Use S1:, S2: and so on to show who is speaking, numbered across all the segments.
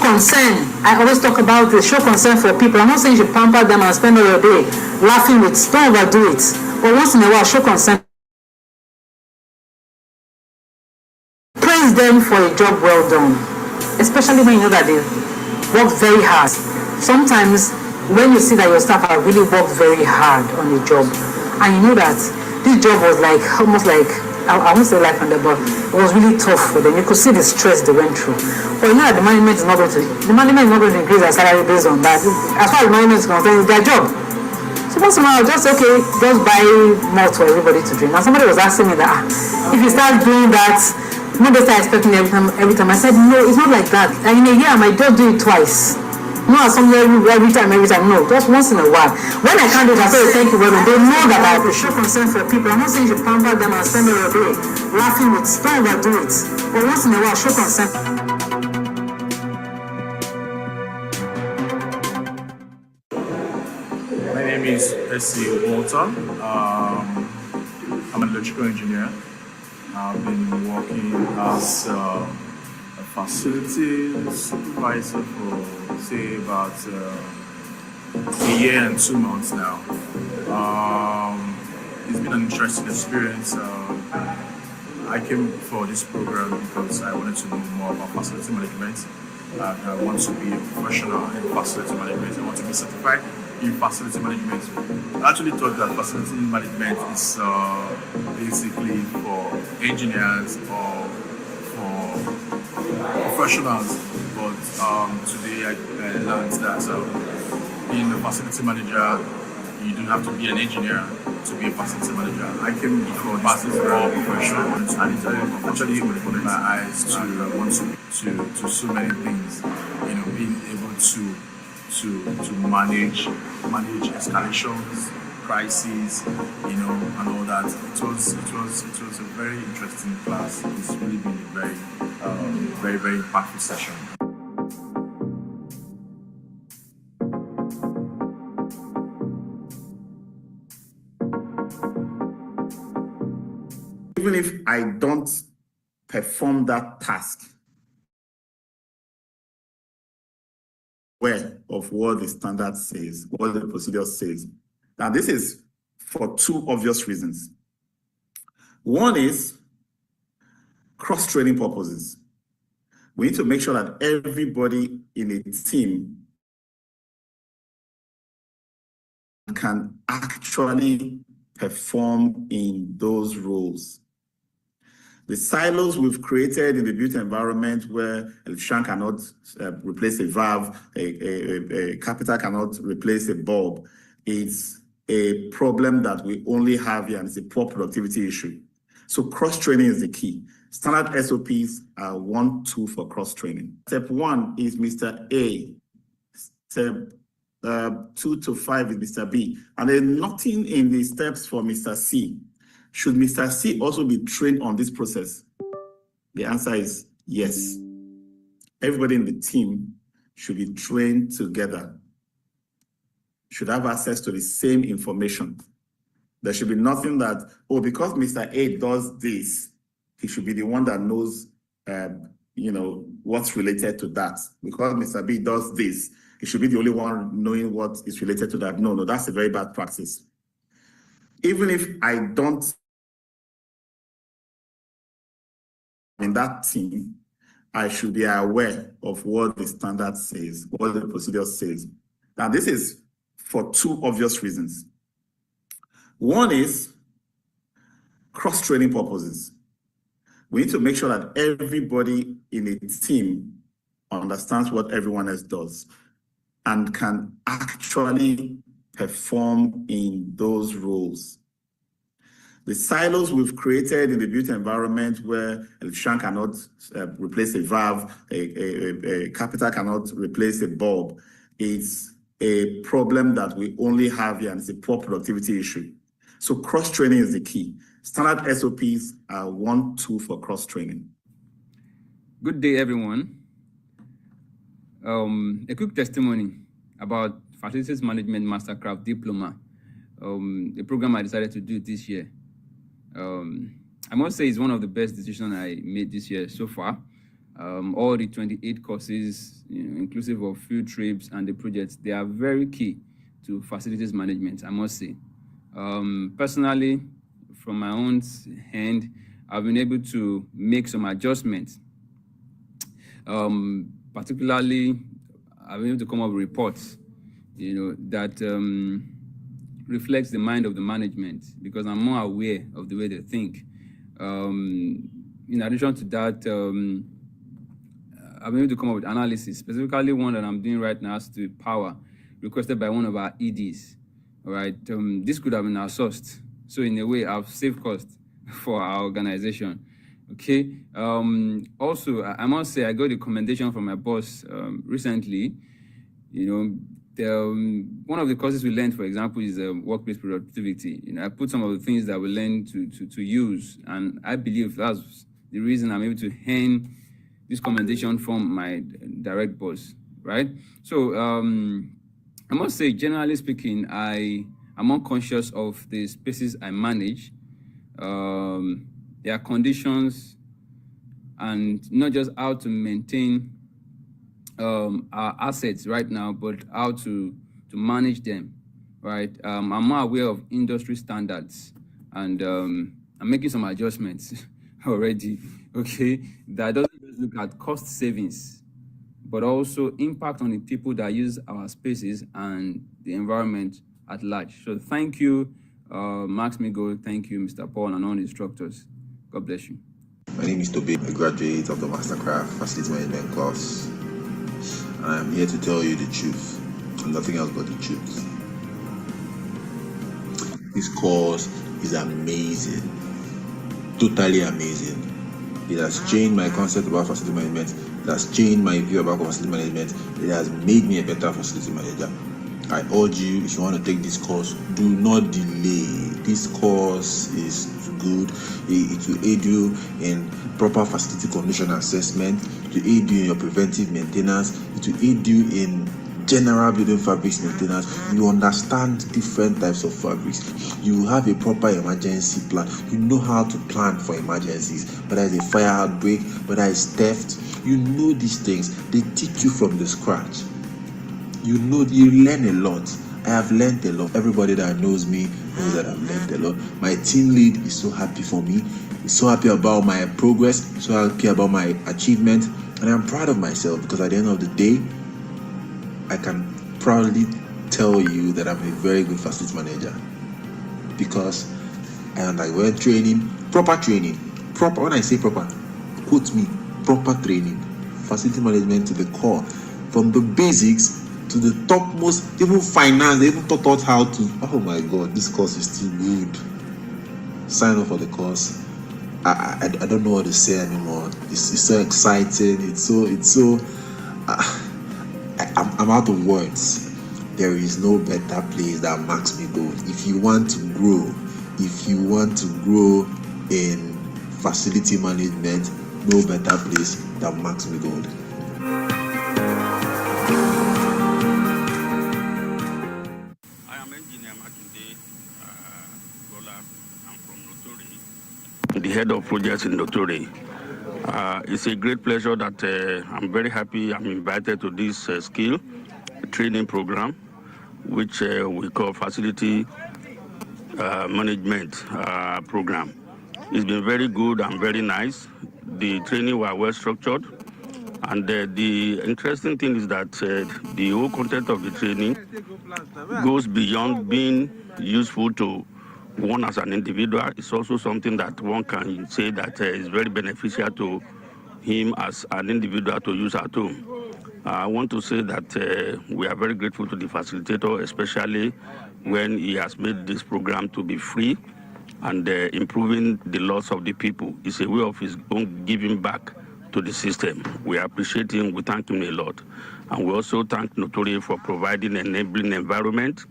S1: concern. I always talk about this. Show concern for people. I'm not saying you should pamper them and spend all your day laughing with. Don't overdo it. But once in a while, show concern. Praise them for a job well done, especially when you know that they work very hard. Sometimes when you see that your staff have really worked very hard on the job, and you know that this job was like almost like, I won't say life and death, but it was really tough for them. You could see the stress they went through. But you know that the management is not going to increase their salary based on that. As far as management is concerned, it's their job. So once in a while, just buy more for everybody to drink. And somebody was asking me that if you start doing that, not they start expecting every time. I said, no, it's not like that. And in a year, I might just do it twice. Not somewhere every time. No, just once in a while. When I can't do it, I say thank you very much. They know that I have to show concern for people. I'm not saying you should pamper them and spend all your day laughing with. Don't overdo it. But once in a while, show concern.
S2: My name is S.C. Walter. I'm an electrical engineer. I've been working as a facility supervisor for, say, about a year and 2 months now. It's been an interesting experience. I came for this program because I wanted to know more about facility management. I want to be a professional in facility management. I want to be certified in facility management. I actually thought that facility management is basically for engineers or for professionals, but today I learned that being a facility manager, you don't have to be an engineer to be a facility manager. I came for this more professional, and it actually opened my eyes to want to so many things. You know, being able to manage escalations, crises, you know, and all that. It was a very interesting class. It's really been a very impactful session.
S3: Even if I don't perform that task aware of what the standard says, what the procedure says. Now, this is for two obvious reasons. One is cross-training purposes. We need to make sure that everybody in a team can actually perform in those roles. The silos we've created in the built environment where an electrician cannot replace a valve, a carpenter cannot replace a bulb, it's a problem that we only have here, and it's a poor productivity issue. So cross-training is the key. Standard SOPs are 1, 2 for cross-training. Step 1 is Mr. A. Step 2 to 5 is Mr. B. And there's nothing in the steps for Mr. C. Should Mr. C also be trained on this process? The answer is yes. Everybody in the team should be trained together, should have access to the same information. There should be nothing that, oh, because Mr. A does this, he should be the one that knows, what's related to that. Because Mr. B does this, he should be the only one knowing what is related to that. No, that's a very bad practice. Even if I don't in that team, I should be aware of what the standard says, what the procedure says. Now, this is for two obvious reasons. One is cross-training purposes. We need to make sure that everybody in a team understands what everyone else does and can actually perform in those roles. The silos we've created in the built environment where an electrician cannot replace a valve, a carpenter cannot replace a bulb, it's a problem that we only have here, and it's a poor productivity issue. So cross-training is the key. Standard SOPs are 1, 2 for cross-training.
S4: Good day, everyone. A quick testimony about Facilities Management Mastercraft Diploma, a program I decided to do this year. I must say it's one of the best decisions I made this year so far. all the 28 courses, inclusive of field trips and the projects, they are very key to facilities management, I must say. Personally, from my own hand, I've been able to make some adjustments. Particularly, I've been able to come up with reports, that reflects the mind of the management, because I'm more aware of the way they think. In addition to that, I've been able to come up with analysis, specifically one that I'm doing right now as to power, requested by one of our EDs. All right, this could have been outsourced. So in a way, I've saved cost for our organization. Okay. Also, I must say I got a commendation from my boss recently. One of the courses we learned, for example, is workplace productivity. I put some of the things that we learned to use, and I believe that's the reason I'm able to earn this commendation from my direct boss, right? So I must say, generally speaking, I'm more conscious of the spaces I manage, their conditions, and not just how to maintain our assets right now, but how to manage them, right? I'm more aware of industry standards, and I'm making some adjustments already, okay? That doesn't just look at cost savings, but also impact on the people that use our spaces and the environment at large. So thank you, Max-Migold. Thank you, Mr. Paul, and all the instructors. God bless you.
S5: My name is Toby, a graduate of the Mastercraft Facility Management course. And I'm here to tell you the truth, and nothing else but the truth. This course is amazing, totally amazing. It has changed my concept about facility management. It has changed my view about facility management. It has made me a better facility manager. I urge you, if you want to take this course, do not delay. This course is good. It will aid you in proper facility condition assessment. It will aid you in your preventive maintenance. It will aid you in general building fabrics maintenance. You understand different types of fabrics. You have a proper emergency plan. You know how to plan for emergencies, whether it's a fire outbreak, whether it's theft. You know these things. They teach you from the scratch. You learn a lot. I have learned a lot. Everybody that knows me knows that I've learned a lot. My team lead is so happy for me. He's so happy about my progress, so happy about my achievement, and I'm proud of myself, because at the end of the day, I can proudly tell you that I'm a very good facility manager, because I underwent training, proper training. Proper, when I say proper, quote me, proper training. Facility management to the core, from the basics to the topmost, even finance, they even taught how to, oh my God, this course is too good. Sign up for the course. I don't know what to say anymore. It's so exciting. I'm out of words. There is no better place than Max-Migold. If you want to grow in facility management, no better place than Max-Migold.
S6: The head of projects in Notori. It's a great pleasure that I'm very happy I'm invited to this skill training program, which we call Facility Management Program. It's been very good and very nice. The training was well structured, and the interesting thing is that the whole content of the training goes beyond being useful to one as an individual. It's also something that one can say that is very beneficial to him as an individual to use at home. I want to say that we are very grateful to the facilitator, especially when he has made this program to be free and improving the loss of the people. It's a way of his own giving back to the system. We appreciate him, we thank him a lot. And we also thank Notori for providing an enabling environment,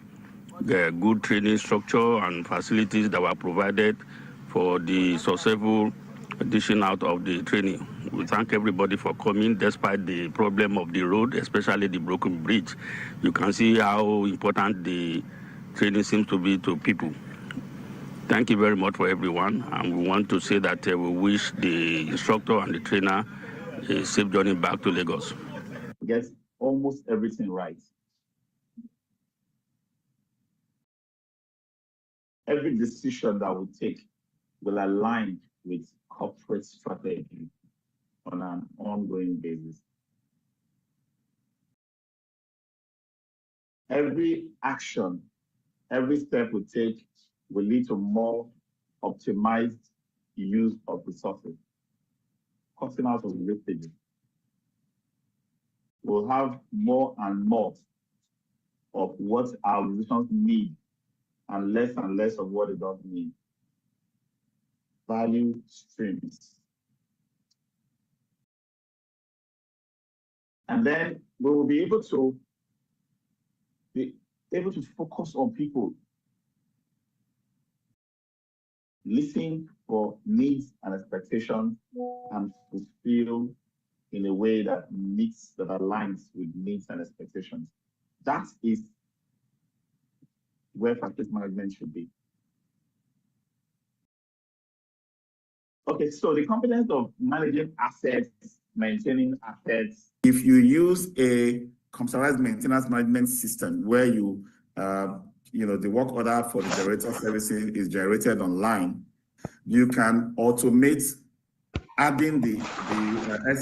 S6: the good training structure and facilities that were provided for the successful dishing out of the training. We thank everybody for coming despite the problem of the road, especially the broken bridge. You can see how important the training seems to be to people. Thank you very much for everyone, and we want to say that we wish the instructor and the trainer a safe journey back to Lagos.
S3: Gets almost everything right. Every decision that we take will align with corporate strategy on an ongoing basis. Every action, every step we take will lead to more optimized use of resources, cutting out of wastage. We'll have more and more of what our organizations need and less of what they don't need. Value streams. And then we will be able to focus on people, listen for needs and expectations, and fulfill in a way that aligns with needs and expectations. That is where facility management should be. Okay, so the competence of managing assets, maintaining assets. If you use a computerized maintenance management system where the work order for the generator servicing is generated online, you can automate adding the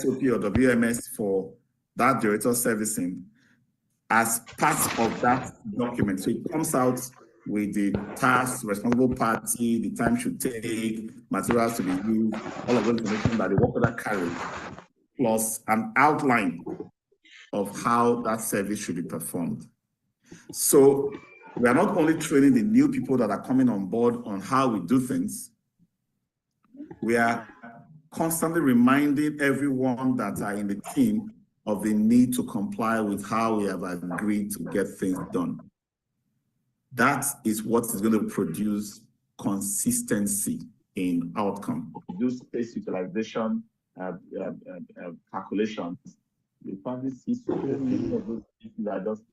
S3: SOP or WMS for that generator servicing as part of that document. So it comes out with the task, responsible party, the time should take, materials to be used, all of the information that the work order carries, plus an outline of how that service should be performed. So we are not only training the new people that are coming on board on how we do things, we are constantly reminding everyone that are in the team of the need to comply with how we have agreed to get things done. That is what is going to produce consistency in outcome. Do space utilization calculations. You probably see so many of those people that are just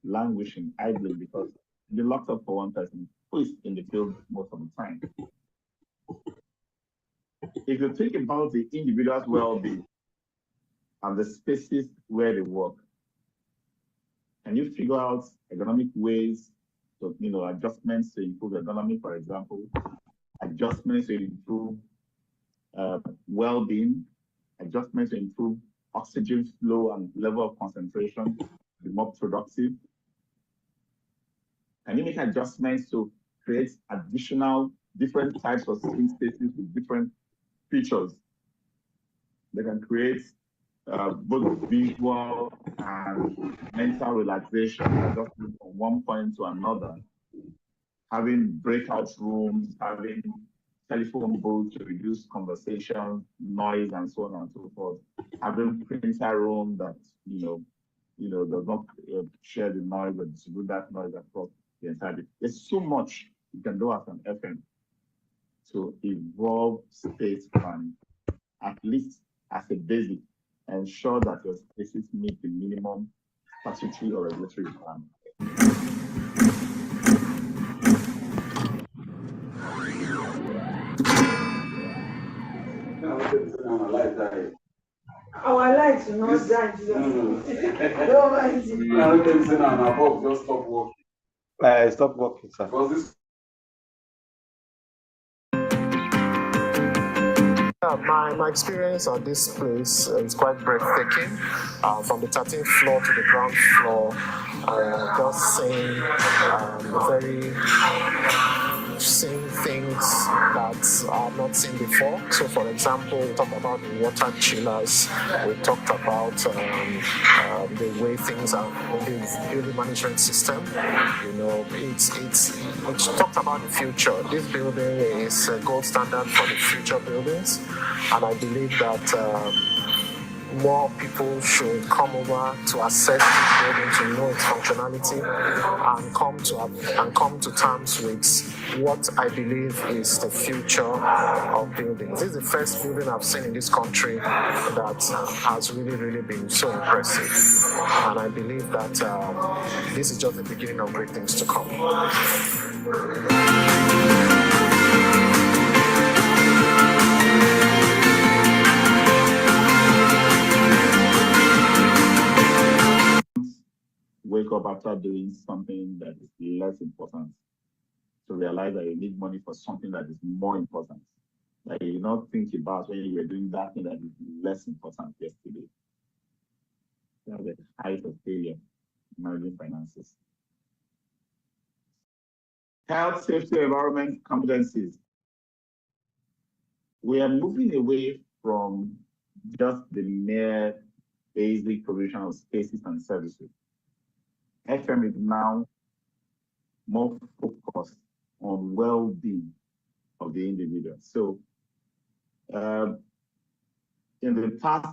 S3: languishing, idling, because they're locked up for one person who is in the field most of the time. If you think about the individual's well-being and the spaces where they work, and you figure out economic ways, so, adjustments to improve economy, for example, adjustments to improve well-being, adjustments to improve oxygen flow and level of concentration, be more productive. Can you make adjustments to create additional different types of sitting spaces with different features? They can create both visual and mental relaxation, adjustment from one point to another, having breakout rooms, having telephone booths to reduce conversation, noise, and so on and so forth, having printer room that does not share the noise or distribute that noise across the entire. There's so much you can do as an FM to evolve space planning, at least as a basic. Ensure that your spaces meet the minimum statutory or regulatory requirements.
S7: Our lights will not die. Don't mind it.
S8: Just stop working. Stop working, sir. Because this
S9: My experience on this place is quite breathtaking. From the 13th floor to the ground floor, just seeing things that I've not seen before. So, for example, we talked about the water chillers. We talked about the way things are in the building management system. It's talked about the future. This building is a gold standard for the future buildings, and I believe that more people should come over to assess the building, to know its functionality, and come to terms with what I believe is the future of buildings. This is the first building I've seen in this country that has really been so impressive, and I believe that this is just the beginning of great things to come.
S3: after doing something that is less important to realize that you need money for something that is more important. Like you not think about when you were doing that thing that is less important yesterday. That's the height of failure in managing finances. Health, safety, environment, competencies. We are moving away from just the mere basic provision of spaces and services. FM is now more focused on well-being of the individual. So in the past,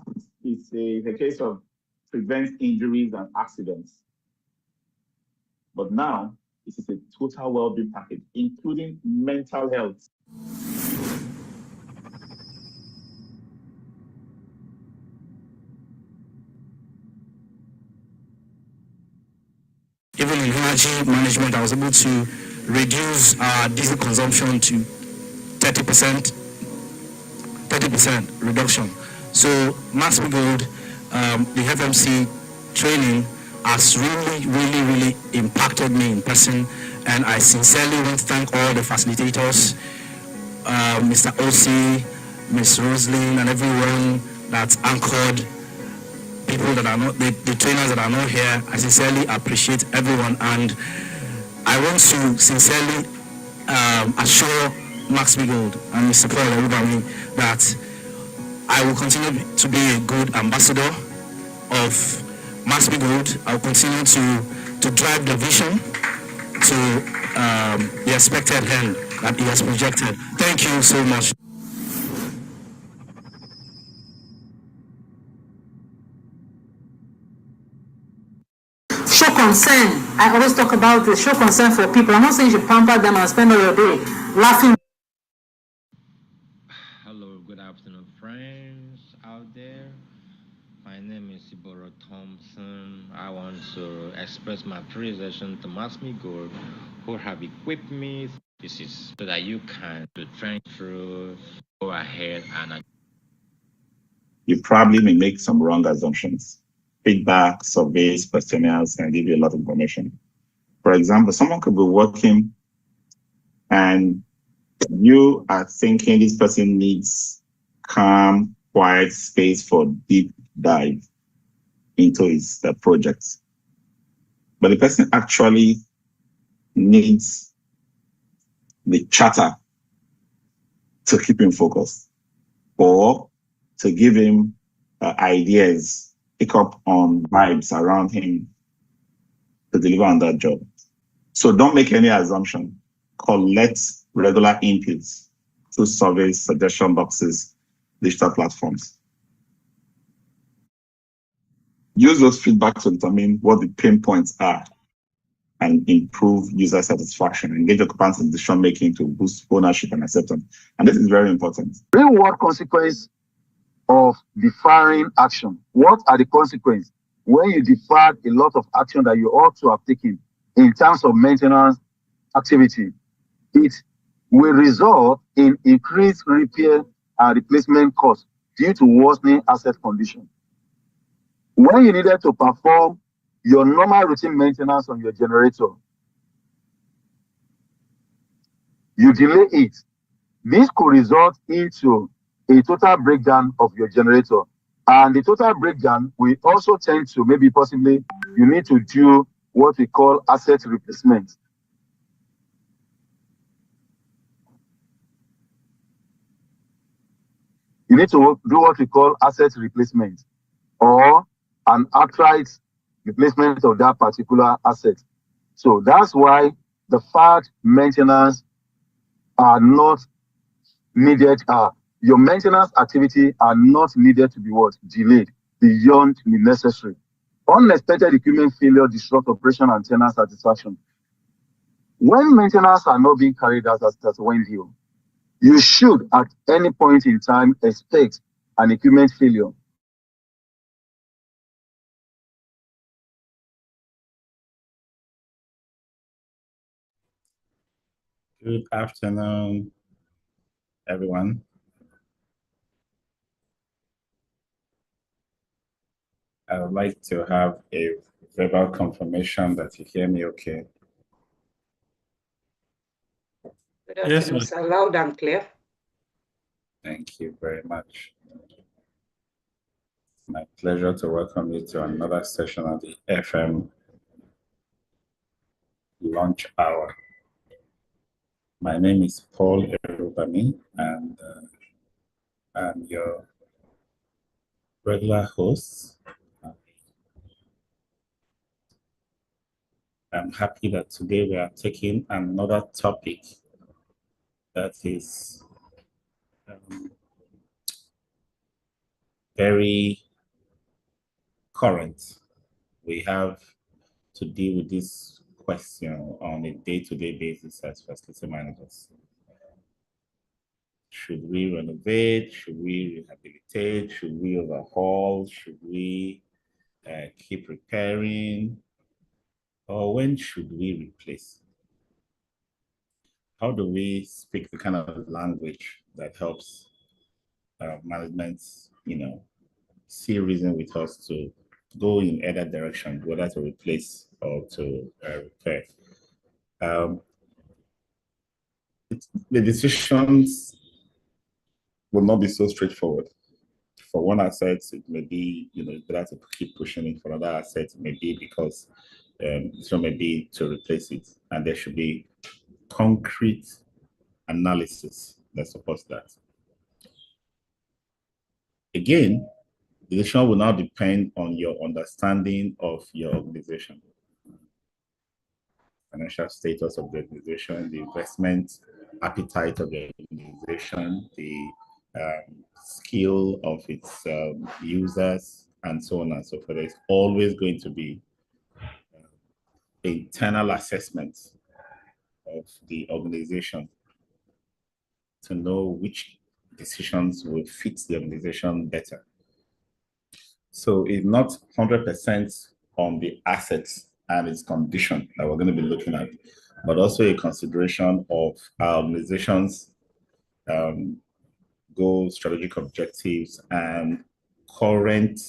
S3: it's a case of prevent injuries and accidents. But now, it is a total well-being package, including mental health.
S10: Even in energy management, I was able to reduce our diesel consumption to 30% reduction. So Max-Migold, the FMC training has really impacted me in person, and I sincerely want to thank all the facilitators, Mr. OC, Ms. Roslyn, and everyone that's anchored, people that are not, the trainers that are not here. I sincerely appreciate everyone, and I want to sincerely assure Max-Migold and Mr. Paul everybody that I will continue to be a good ambassador of Max-Migold. I will continue to drive the vision to the expected end that he has projected. Thank you so much.
S1: Show concern. I always talk about the show concern for people. I'm not saying you should pamper them and spend all your day laughing.
S11: Hello, good afternoon, friends out there. My name is Iboro Thompson. I want to express my appreciation to Max-Migold, who have equipped me. This is so that you can train through, go ahead and.
S3: You probably may make some wrong assumptions. Feedback, surveys, questionnaires can give you a lot of information. For example, someone could be working and you are thinking this person needs calm, quiet space for deep dive into his project. But the person actually needs the chatter to keep him focused or to give him ideas, pick up on vibes around him to deliver on that job. So don't make any assumption. Collect regular inputs through surveys, suggestion boxes, digital platforms. Use those feedback to determine what the pain points are and improve user satisfaction. Engage occupants in decision making to boost ownership and acceptance. And this is very important.
S12: Real world consequence of deferring action. What are the consequences when you defer a lot of action that you ought to have taken in terms of maintenance activity? It will result in increased repair and replacement costs due to worsening asset condition. When you needed to perform your normal routine maintenance on your generator, you delay it. This could result into a total breakdown of your generator. And the total breakdown will also tend to maybe possibly you need to do what we call asset replacement. You need to do what we call asset replacement or an outright replacement of that particular asset. So that's why the deferred maintenance are not needed. Your maintenance activity are not needed to be delayed beyond the necessary. Unexpected equipment failure disrupt operation and tenant satisfaction. When maintenance are not being carried out as when due, you should at any point in time expect an equipment failure.
S13: Good afternoon, everyone. I would like to have a verbal confirmation that you hear me okay.
S14: Good afternoon,
S13: Yes,
S14: sir. Loud and clear.
S13: thank you very much. My pleasure to welcome you to another session of the FM Lunch Hour. My name is Paul Erubami, and I'm your regular host. I'm happy that today we are taking another topic that is very current. We have to deal with this question on a day-to-day basis as facility managers. Should we renovate? Should we rehabilitate? Should we overhaul? Should we keep repairing? Or when should we replace? How do we speak the kind of language that helps management, see reason with us to go in either direction, whether to replace or to repair? The decisions will not be so straightforward. For one asset, it may be, better to keep pushing it. For another asset, it may be because so maybe to replace it. And there should be concrete analysis that supports that. Again, the decision will now depend on your understanding of your organization, financial status of the organization, the investment appetite of the organization, the skill of its users, and so on and so forth. There's always going to be internal assessment of the organization to know which decisions will fit the organization better. So it's not 100% on the assets and its condition that we're going to be looking at, but also a consideration of our organization's goals, strategic objectives, and current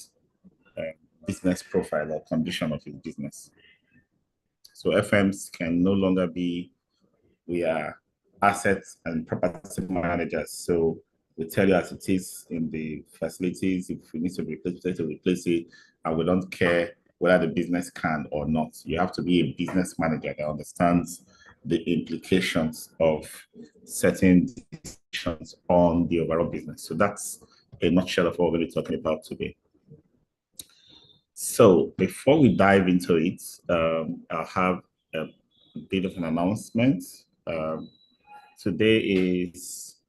S13: business profile or condition of its business. So FMs can no longer be, we are assets and property managers. So we tell you as it is in the facilities, if we need to replace it, and we don't care whether the business can or not. You have to be a business manager that understands the implications of certain decisions on the overall business. So that's a nutshell of what we're going to be talking about today. So before we dive into it, I'll have a bit of an announcement. Today is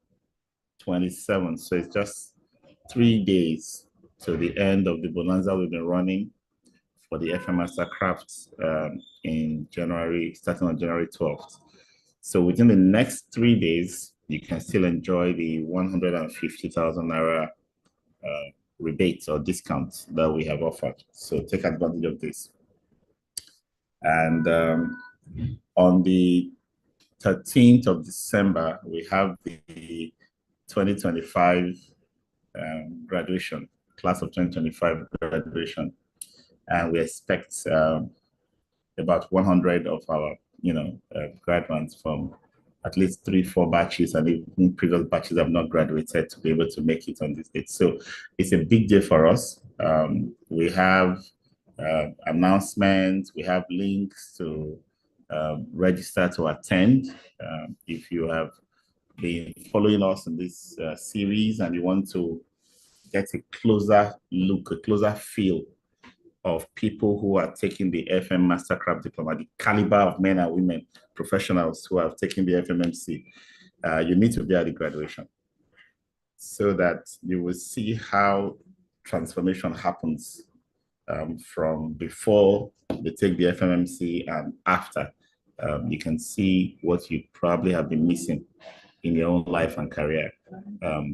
S13: 27th, so it's just 3 days to the end of the bonanza we've been running for the FM Mastercraft in January, starting on January 12th. So within the next 3 days, you can still enjoy the 150,000 Naira rebates or discounts that we have offered. So take advantage of this. And on the 13th of December, we have the 2025 graduation, class of 2025 graduation. And we expect about 100 of our, graduates from at least 3-4 batches, and even previous batches have not graduated, to be able to make it on this date. So it's a big day for us. We have announcements, we have links to register to attend. If you have been following us in this series and you want to get a closer look, a closer feel of people who are taking the FM Mastercraft Diploma, the caliber of men and women, professionals who have taken the FMMC, you need to be at the graduation so that you will see how transformation happens from before they take the FMMC and after. You can see what you probably have been missing in your own life and career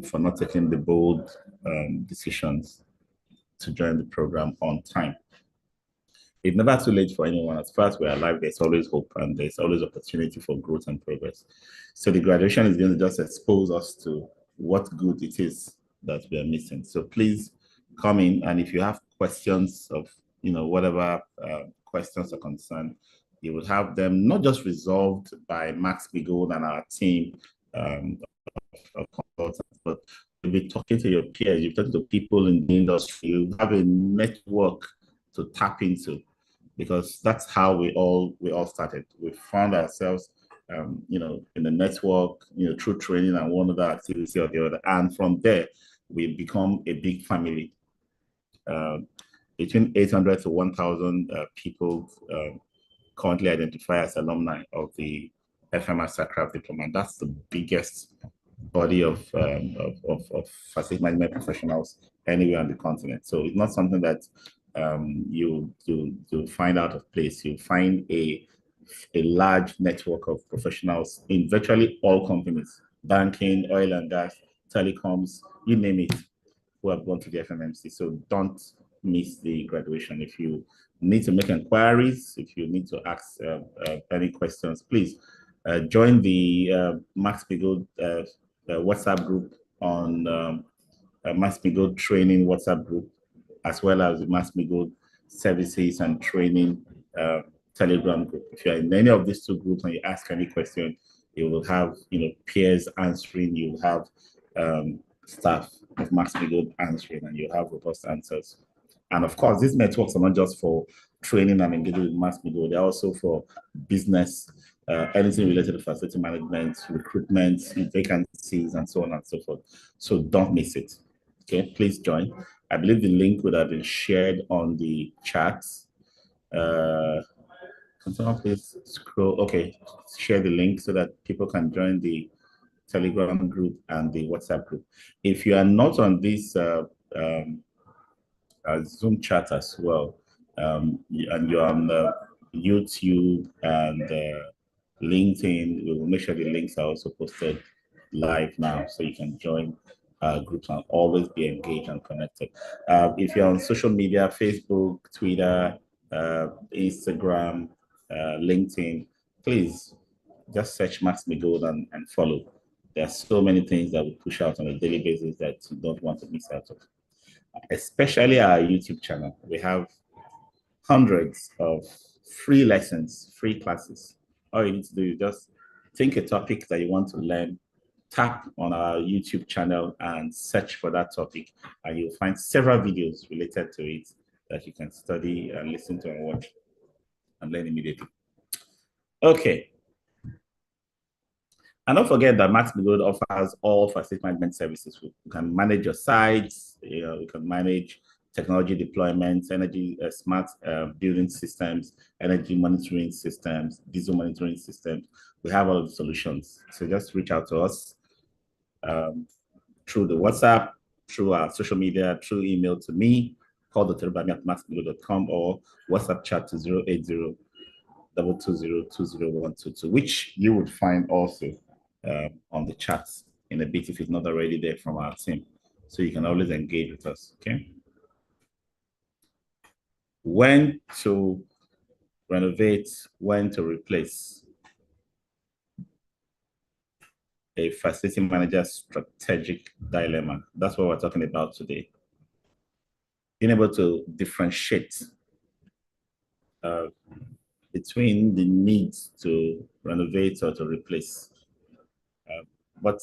S13: for not taking the bold decisions to join the program on time. It's never too late for anyone. As far as we're alive, there's always hope and there's always opportunity for growth and progress. So the graduation is going to just expose us to what good it is that we are missing. So please come in, and if you have questions of whatever questions or concern, you will have them not just resolved by Max-Migold and our team of consultants, but you'll be talking to your peers, you'll be talking to people in the industry, you have a network to tap into, because that's how we all started. We found ourselves in the network, through training and one other activity or the other. And from there, we become a big family. Between 800 to 1,000 people currently identify as alumni of the FMR Sacraft Diploma. That's the biggest body of facility management professionals anywhere on the continent. So it's not something that you find out of place. You find a large network of professionals in virtually all companies: banking, oil and gas, telecoms, you name it, who have gone to the FMMC. So don't miss the graduation. If you need to make inquiries, if you need to ask any questions, please join the Max-Migold WhatsApp group on Max-Migold training WhatsApp group, as well as the Max-Migold services and training Telegram group. If you're in any of these two groups and you ask any question, you will have peers answering, you will have staff of Max-Migold answering, and you have robust answers. And of course, these networks are not just for training and engaging with Max-Migold, they're also for business, anything related to facility management, recruitment, vacancies, and so on and so forth. So don't miss it. Okay, please join. I believe the link would have been shared on the chat. Can someone please scroll? Okay, share the link so that people can join the Telegram group and the WhatsApp group. If you are not on this Zoom chat as well, and you're on YouTube and LinkedIn, we will make sure the links are also posted live now, so you can join groups and always be engaged and connected. If you're on social media, Facebook, Twitter, Instagram, LinkedIn, please just search Max-Migold and follow. There are so many things that we push out on a daily basis that you don't want to miss out of. Especially our YouTube channel. We have hundreds of free lessons, free classes. All you need to do is just think a topic that you want to learn, tap on our YouTube channel and search for that topic, and you'll find several videos related to it that you can study and listen to and watch and learn immediately. Okay. And don't forget that Max-Migold offers all facility management services. We can manage your sites, we can manage technology deployments, energy smart building systems, energy monitoring systems, diesel monitoring systems. We have all of the solutions. So just reach out to us through the WhatsApp, through our social media, through email to me, call Dr. Rubami at maxmigold.com, or WhatsApp chat to 080-220-20122, which you would find also on the chat in a bit if it's not already there from our team. So you can always engage with us, okay? When to renovate, when to replace. A facility manager's strategic dilemma. That's what we're talking about today. Being able to differentiate between the needs to renovate or to replace. What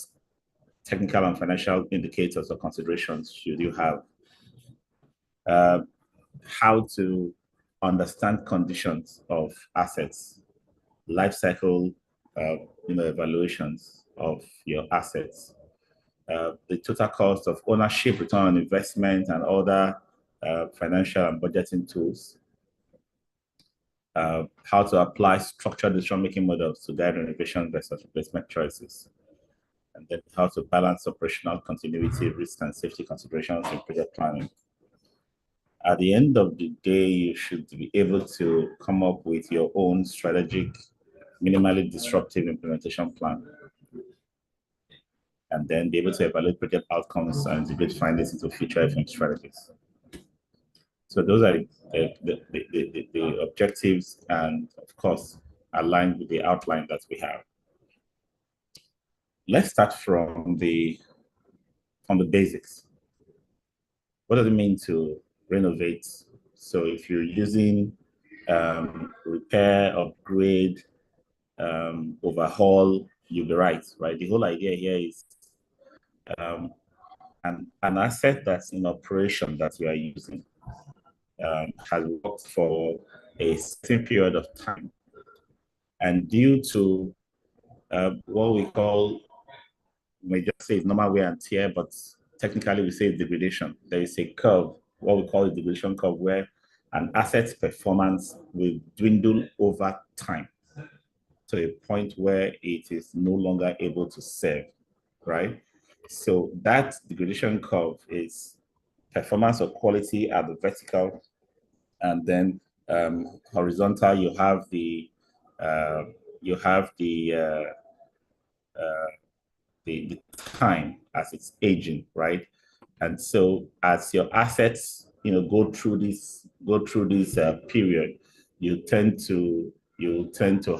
S13: technical and financial indicators or considerations should you have? How to understand conditions of assets, life cycle evaluations of your assets, the total cost of ownership, return on investment, and other financial and budgeting tools, how to apply structured decision-making models to guide renovation versus replacement choices, and then how to balance operational continuity, risk, and safety considerations in project planning. At the end of the day, you should be able to come up with your own strategic, minimally disruptive implementation plan, and then be able to evaluate project outcomes and integrate findings into future FM strategies. So those are the objectives, and of course, aligned with the outline that we have. Let's start from the basics. What does it mean to renovate So if you're using repair, upgrade, overhaul, you'll be right? The whole idea here is an asset that's in operation that you are using has worked for a certain period of time. And due to what we call, we may just say it's normal wear and tear, but technically we say degradation. There is a curve, what we call a degradation curve, where an asset's performance will dwindle over time to a point where it is no longer able to serve, right? So that degradation curve is performance or quality at the vertical, and then horizontal, you have the time as it's aging, right? And so as your assets, go through this period, you tend to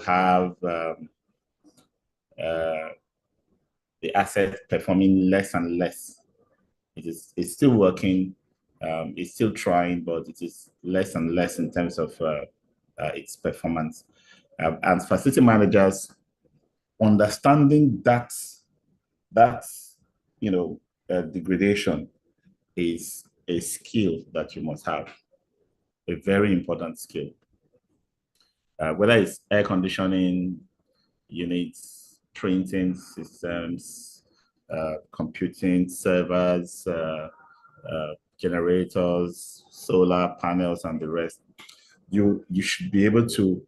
S13: have the asset performing less and less. It's still working, it's still trying, but it is less and less in terms of its performance. And facility managers understanding that degradation is a skill that you must have, a very important skill. Whether it's air conditioning units, printing systems, computing servers, generators, solar panels, and the rest, you should be able to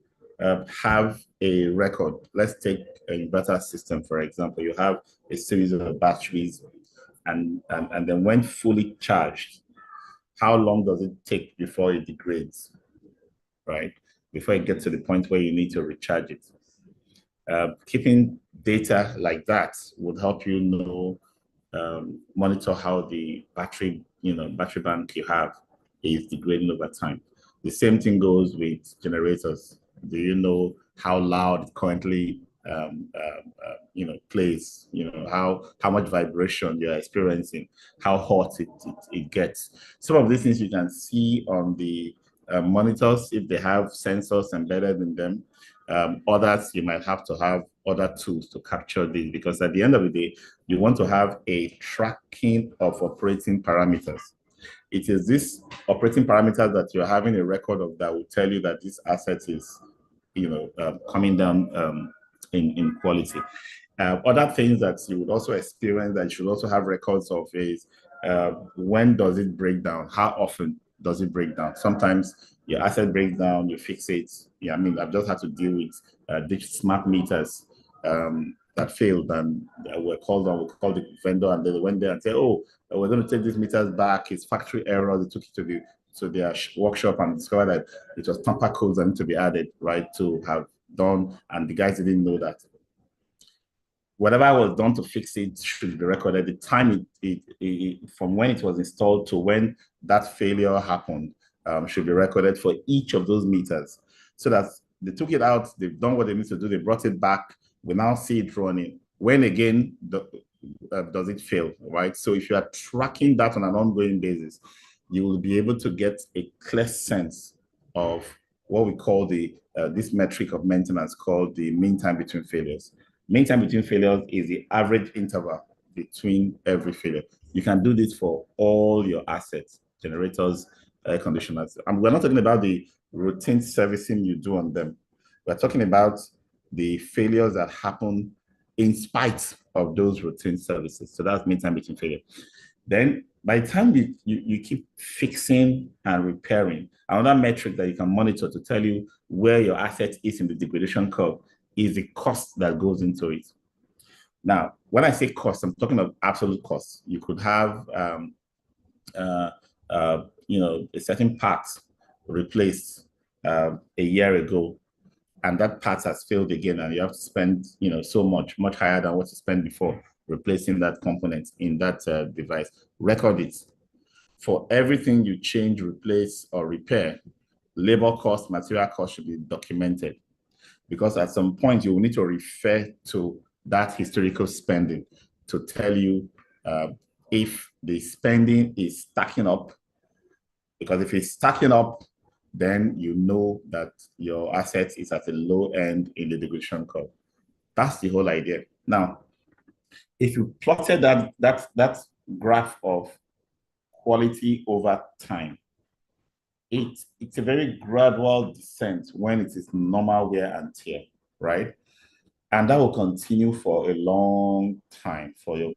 S13: have a record. Let's take an inverter system, for example. You have a series of batteries, and then when fully charged, how long does it take before it degrades, right? Before it gets to the point where you need to recharge it. Keeping data like that would help you know, monitor how the battery bank you have is degrading over time. The same thing goes with generators. Do you know how loud it currently plays? How much vibration you're experiencing, how hot it gets. Some of these things you can see on the monitors if they have sensors embedded in them. Others, you might have to have other tools to capture this, because at the end of the day, you want to have a tracking of operating parameters. It is this operating parameters that you're having a record of that will tell you that this asset is, coming down in quality. Other things that you would also experience that you should also have records of is when does it break down? How often does it break down? Sometimes your asset breaks down, you fix it. Yeah, I mean, I've just had to deal with these smart meters that failed, and were called on. We called the vendor, and they went there and said, "Oh, we're going to take these meters back. It's factory error." They took it to their workshop and discovered that it was tamper codes that need to be added, right, to have done, and the guys didn't know that. Whatever was done to fix it should be recorded. The time from when it was installed to when that failure happened should be recorded for each of those meters, so that they took it out, they've done what they need to do, they brought it back, we now see it running. When again does it fail, right? So if you are tracking that on an ongoing basis, you will be able to get a clear sense of what we call this metric of maintenance called the mean time between failures. Mean time between failures is the average interval between every failure. You can do this for all your assets, generators, air conditioners. And we're not talking about the routine servicing you do on them. We're talking about the failures that happen in spite of those routine services. So that's mean time between failure. Then by the time you keep fixing and repairing, another metric that you can monitor to tell you where your asset is in the degradation curve is the cost that goes into it. Now, when I say cost, I'm talking of absolute costs. You could have a certain part replaced a year ago, and that part has failed again, and you have to spend so much higher than what you spent before replacing that component in that device. Record it. For everything you change, replace, or repair, labor cost, material cost should be documented, because at some point you will need to refer to that historical spending to tell you if the spending is stacking up. Because if it's stacking up, then you know that your asset is at a low end in the degradation curve. That's the whole idea. Now, if you plotted that graph of quality over time, it's a very gradual descent when it is normal wear and tear, right? And that will continue for a long time for the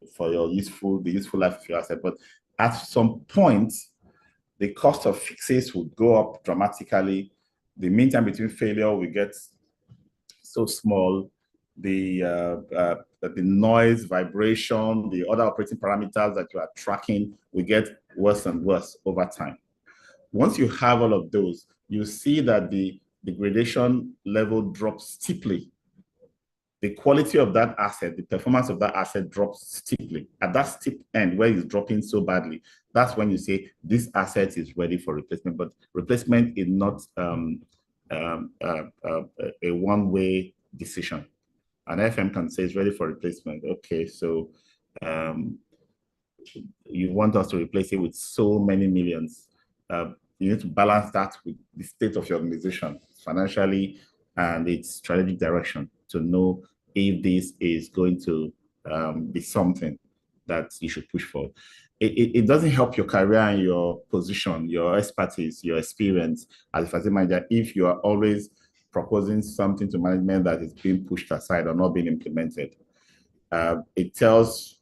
S13: useful life of your asset. But at some point, the cost of fixes will go up dramatically. The mean time between failure will get so small. The noise, vibration, the other operating parameters that you are tracking will get worse and worse over time. Once you have all of those, you see that the degradation level drops steeply. The quality of that asset, the performance of that asset drops steeply. At that steep end where it's dropping so badly, that's when you say this asset is ready for replacement. But replacement is not a one-way decision. An FM can say it's ready for replacement. Okay, so you want us to replace it with so many millions. You need to balance that with the state of your organization financially and its strategic direction to know if this is going to be something that you should push for. It doesn't help your career and your position, your expertise, your experience as a facility manager if you are always proposing something to management that is being pushed aside or not being implemented. It tells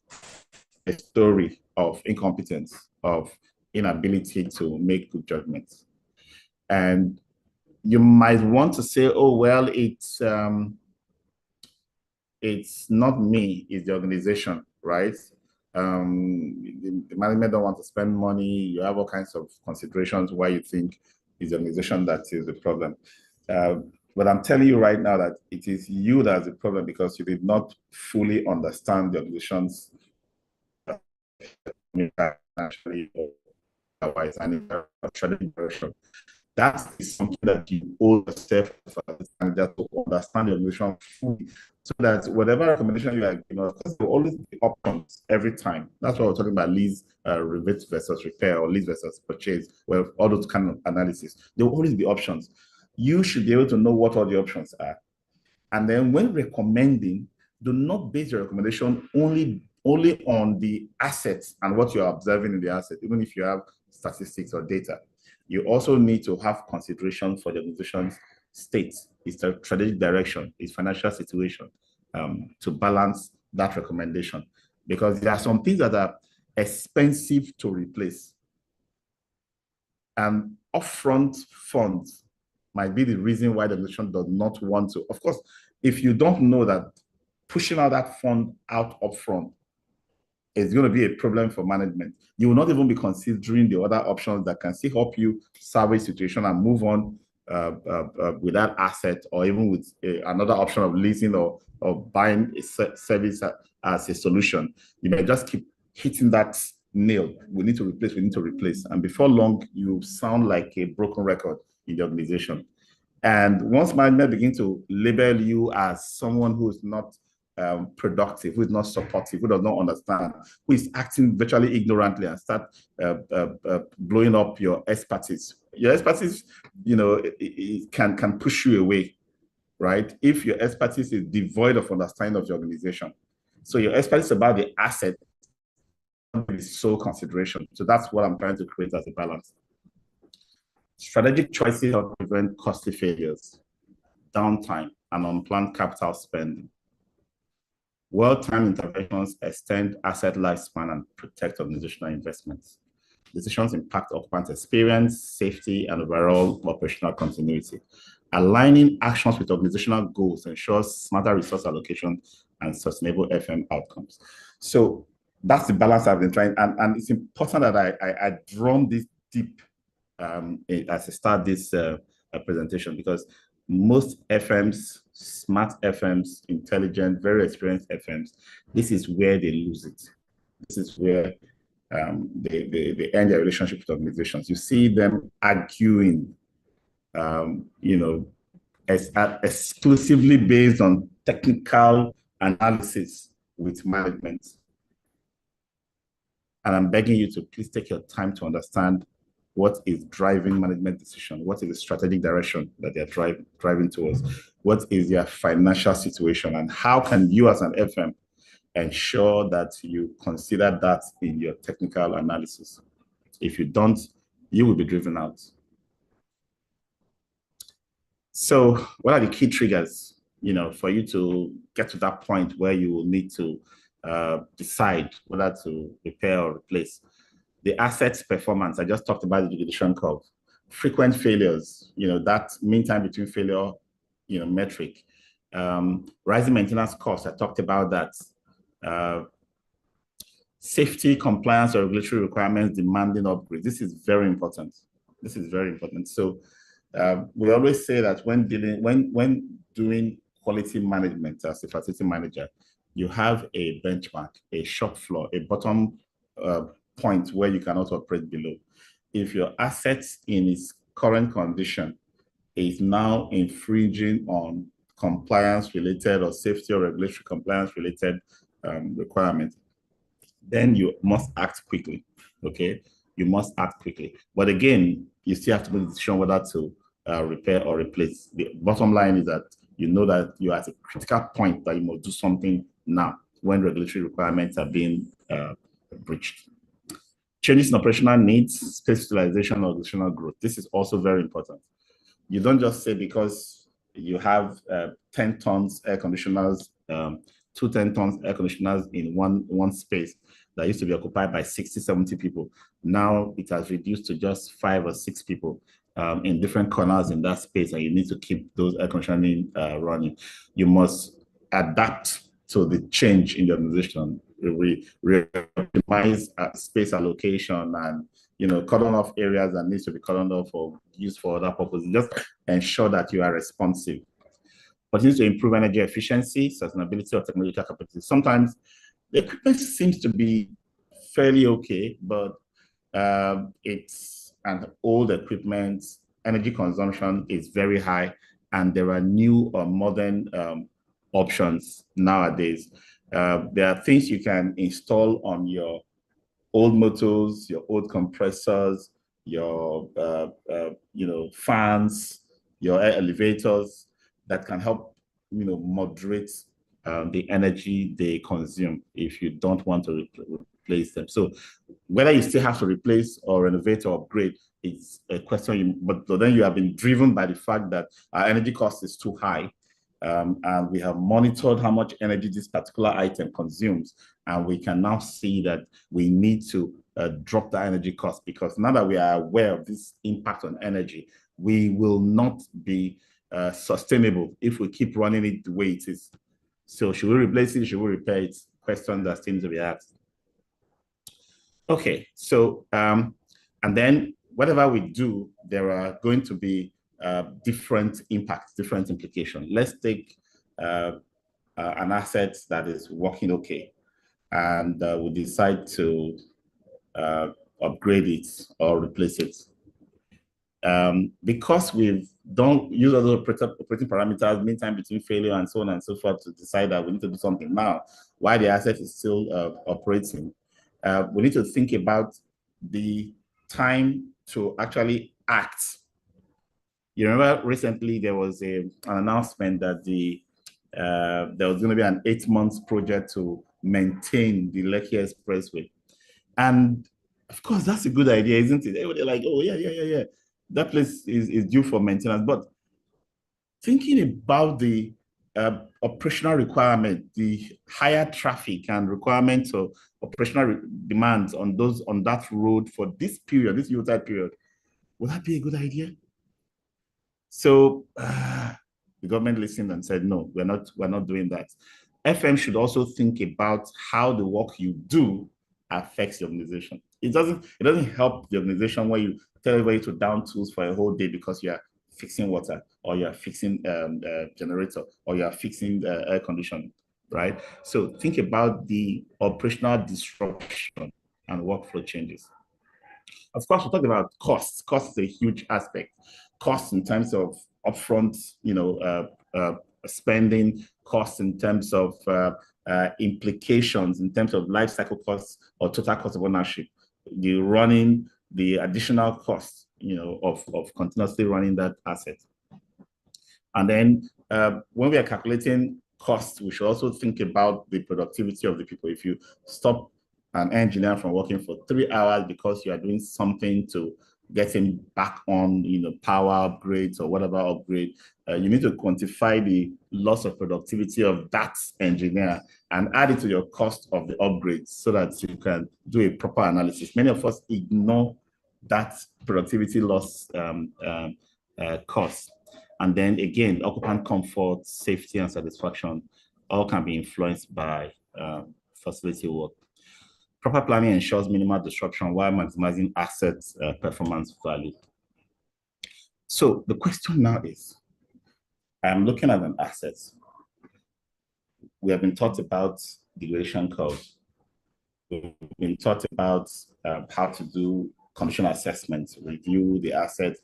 S13: a story of incompetence, of inability to make good judgments. And you might want to say, oh, well, it's not me, it's the organization, right? The management don't want to spend money. You have all kinds of considerations why you think it's the organization that is the problem. But I'm telling you right now that it is you that's the problem because you did not fully understand the organization's actually otherwise and direction. That is something that you owe yourself and just to understand the organization fully, so that whatever recommendation you are giving, because there will always be options every time. That's why we're talking about lease, rebate versus repair, or lease versus purchase, well, all those kind of analysis. There will always be options. You should be able to know what all the options are. And then when recommending, do not base your recommendation only on the assets and what you're observing in the asset, even if you have statistics or data. You also need to have consideration for the organization's state, its strategic direction, its financial situation, to balance that recommendation. Because there are some things that are expensive to replace. And upfront funds might be the reason why the organization does not want to. Of course, if you don't know that pushing out that fund out upfront is going to be a problem for management, you will not even be considering the other options that can still help you salvage situation and move on with that asset, or even with another option of leasing or buying a service as a solution. You may just keep hitting that nail. We need to replace. And before long, you sound like a broken record in the organization. And once management begin to label you as someone who is not productive, who is not supportive, who does not understand, who is acting virtually ignorantly, and start blowing up your expertise. Your expertise, it can push you away, right? If your expertise is devoid of understanding of the organization. So your expertise about the asset is sole consideration. So that's what I'm trying to create as a balance. Strategic choices help prevent costly failures, downtime, and unplanned capital spending. Well-timed interventions extend asset lifespan and protect organizational investments. Decisions impact occupant experience, safety, and overall operational continuity. Aligning actions with organizational goals ensures smarter resource allocation and sustainable FM outcomes. So that's the balance I've been trying, and it's important that I drum this deep as I start this presentation, because most FMs, smart FMs, intelligent, very experienced FMs, this is where they lose it. This is where they end their relationship with organizations. You see them arguing, exclusively based on technical analysis with management. And I'm begging you to please take your time to understand what is driving management decision, what is the strategic direction that they're driving towards, what is their financial situation, and how can you as an FM ensure that you consider that in your technical analysis. If you don't, you will be driven out. So what are the key triggers, for you to get to that point where you will need to decide whether to repair or replace? The assets performance, I just talked about the degradation curve. Frequent failures, that mean time between failure, metric. Rising maintenance costs, I talked about that. Safety, compliance, or regulatory requirements demanding upgrades. This is very important. This is very important. So we always say that when doing quality management as a facility manager, you have a benchmark, a shop floor, a bottom point where you cannot operate below. If your assets in its current condition is now infringing on compliance related or safety or regulatory compliance related requirements, then you must act quickly, okay? You must act quickly. But again, you still have to make a decision whether to repair or replace. The bottom line is that you know that you're at a critical point that you must do something now when regulatory requirements are being breached. Changes in operational needs, space utilization, or additional growth. This is also very important. You don't just say because you have 10 tons air conditioners, 2 10-ton air conditioners in one space that used to be occupied by 60, 70 people. Now it has reduced to just 5 or 6 people in different corners in that space, and you need to keep those air conditioning running. You must adapt to the change in the organization, optimize space allocation, and cut off areas that needs to be cut off or used for other purposes. Just ensure that you are responsive. Continue to improve energy efficiency, sustainability, or technological capacity. Sometimes the equipment seems to be fairly okay, but it's an old equipment. Energy consumption is very high, and there are new or modern options nowadays. There are things you can install on your old motors, your old compressors, your fans, your air elevators that can help moderate the energy they consume if you don't want to replace them. So whether you still have to replace or renovate or upgrade, it's a question, but then you have been driven by the fact that our energy cost is too high. And we have monitored how much energy this particular item consumes, and we can now see that we need to drop the energy cost, because now that we are aware of this impact on energy, we will not be sustainable if we keep running it the way it is. So should we replace it? Should we repair it? Question that seems to be asked. Okay, so and then whatever we do, there are going to be different impacts, different implications. Let's take an asset that is working okay, and we decide to upgrade it or replace it. Because we don't use other operating parameters, mean time between failure, and so on and so forth, to decide that we need to do something now while the asset is still operating, we need to think about the time to actually act. You remember recently there was an announcement that there was going to be an 8-month project to maintain the Lekki Expressway. And of course, that's a good idea, isn't it? Everybody's like, oh, yeah. That place is due for maintenance. But thinking about the operational requirement, the higher traffic and requirements of operational demands on that road for this period, this Yuletide period, would that be a good idea? So the government listened and said, no, we're not doing that. FM should also think about how the work you do affects the organization. It doesn't help the organization when you tell everybody to down tools for a whole day because you are fixing water, or you are fixing generator, or you are fixing air conditioning, right? So think about the operational disruption and workflow changes. Of course, we're talking about costs. Cost is a huge aspect. Costs in terms of upfront, spending, costs in terms of implications, in terms of life cycle costs or total cost of ownership. The running the additional cost, of continuously running that asset. And then when we are calculating costs, we should also think about the productivity of the people. If you stop an engineer from working for 3 hours because you are doing something to get him back on, power upgrades or whatever upgrade, you need to quantify the loss of productivity of that engineer and add it to your cost of the upgrades so that you can do a proper analysis. Many of us ignore that productivity loss cost. And then again, occupant comfort, safety, and satisfaction all can be influenced by facility work. Proper planning ensures minimal disruption while maximizing asset performance value. So the question now is, I'm looking at an asset. We have been taught about degradation curve. We've been taught about how to do condition assessments, review the asset,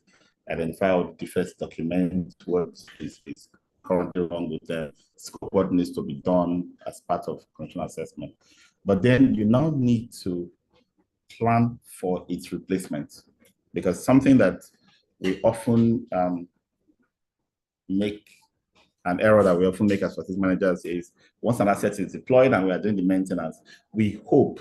S13: identify all the defects, document what is currently wrong with the scope, what needs to be done as part of condition assessment. But then you now need to plan for its replacement, because something that we often make an error that we often make as facility managers is once an asset is deployed and we are doing the maintenance, we hope,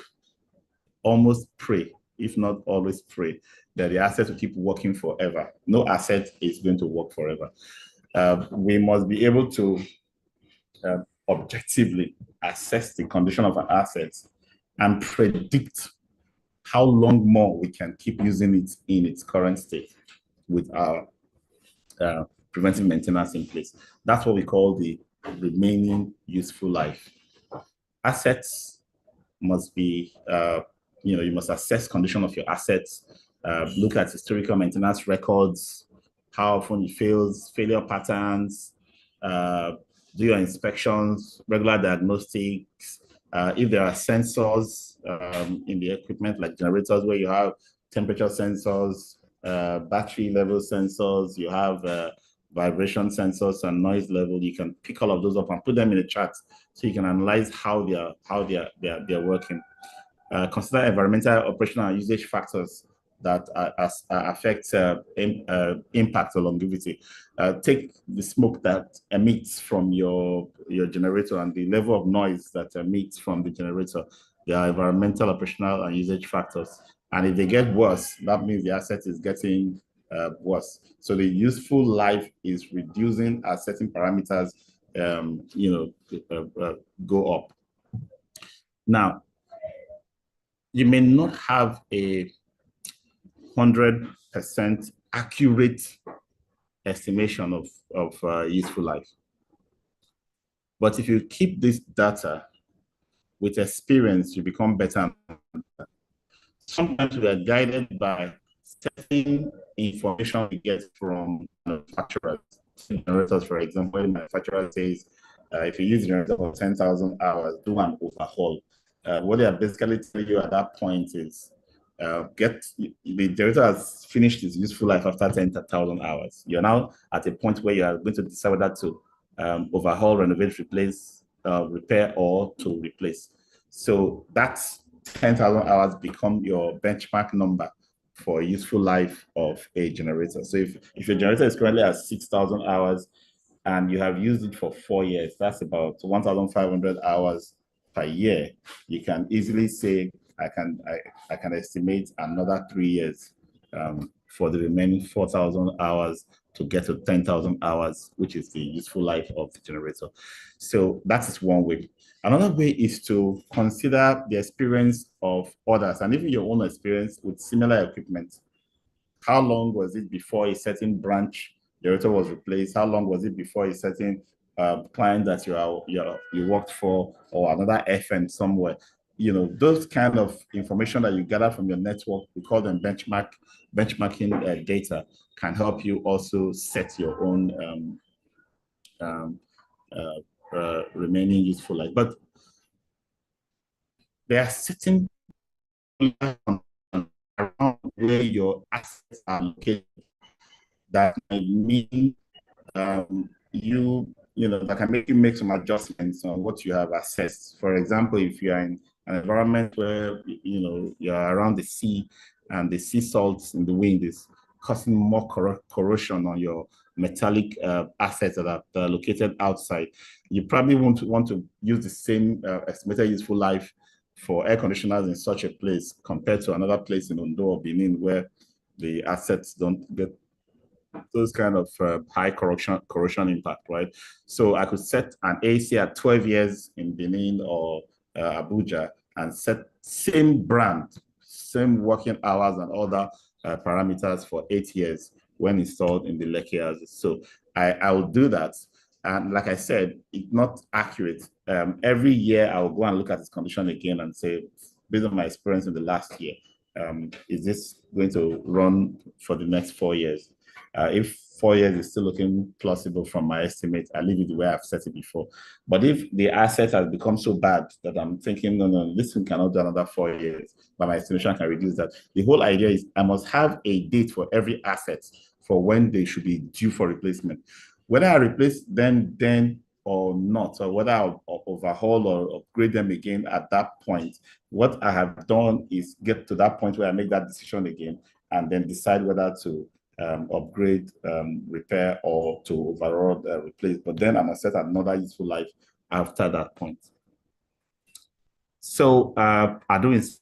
S13: almost pray, if not always pray, that the asset will keep working forever. No asset is going to work forever. We must be able to objectively assess the condition of an asset and predict how long more we can keep using it in its current state with our preventive maintenance in place. That's what we call the remaining useful life. Assets must be, you must assess condition of your assets, look at historical maintenance records, how often it fails, failure patterns, do your inspections, regular diagnostics. If there are sensors in the equipment, like generators where you have temperature sensors, battery level sensors, you have vibration sensors and noise level, you can pick all of those up and put them in a chart so you can analyze how they're working. Consider environmental, operational, and usage factors that affect impact or longevity. Take the smoke that emits from your generator and the level of noise that emits from the generator. There are environmental, operational, and usage factors. And if they get worse, that means the asset is getting worse. So the useful life is reducing as certain parameters go up. Now, you may not have a 100% accurate estimation of useful life. But if you keep this data with experience, you become better. Sometimes we are guided by certain information we get from manufacturers. Generators, for example, when the manufacturer says, if you use generator for 10,000 hours, do an overhaul. What they are basically telling you at that point is, the generator has finished its useful life after 10,000 hours. You're now at a point where you are going to decide whether to overhaul, renovate, replace, repair, or to replace. So that's 10,000 hours become your benchmark number for a useful life of a generator. So if your generator is currently at 6,000 hours and you have used it for 4 years, that's about 1,500 hours per year. You can easily say, I can estimate another 3 years for the remaining 4,000 hours to get to 10,000 hours, which is the useful life of the generator. So that is one way. Another way is to consider the experience of others and even your own experience with similar equipment. How long was it before a certain branch generator was replaced? How long was it before a certain client that you worked for, or another FM somewhere? Those kind of information that you gather from your network, we call them benchmarking data, can help you also set your own remaining useful life. But there are certain around where your assets are located that might mean that can make you make some adjustments on what you have assessed. For example, if you are in an environment where you're around the sea, and the sea salts in the wind is causing more corrosion on your metallic assets that are located outside, you probably won't want to use the same estimated useful life for air conditioners in such a place compared to another place in Ondo or Benin where the assets don't get those kind of high corrosion impact, right? So I could set an AC at 12 years in Benin or Abuja and set same brand, same working hours and other parameters for 8 years when installed in the Lekki houses. So I will do that. And like I said, it's not accurate. Every year I will go and look at its condition again and say, based on my experience in the last year, is this going to run for the next 4 years? If 4 years is still looking plausible from my estimate, I leave it the way I've set it before. But if the asset has become so bad that I'm thinking, no, this thing cannot do another 4 years, but my estimation can reduce that. The whole idea is I must have a date for every asset for when they should be due for replacement. Whether I replace them then or not, or whether I'll overhaul or upgrade them again at that point, what I have done is get to that point where I make that decision again and then decide whether to upgrade, repair, or to overall replace. But then I must set another useful life after that point. So I do installation,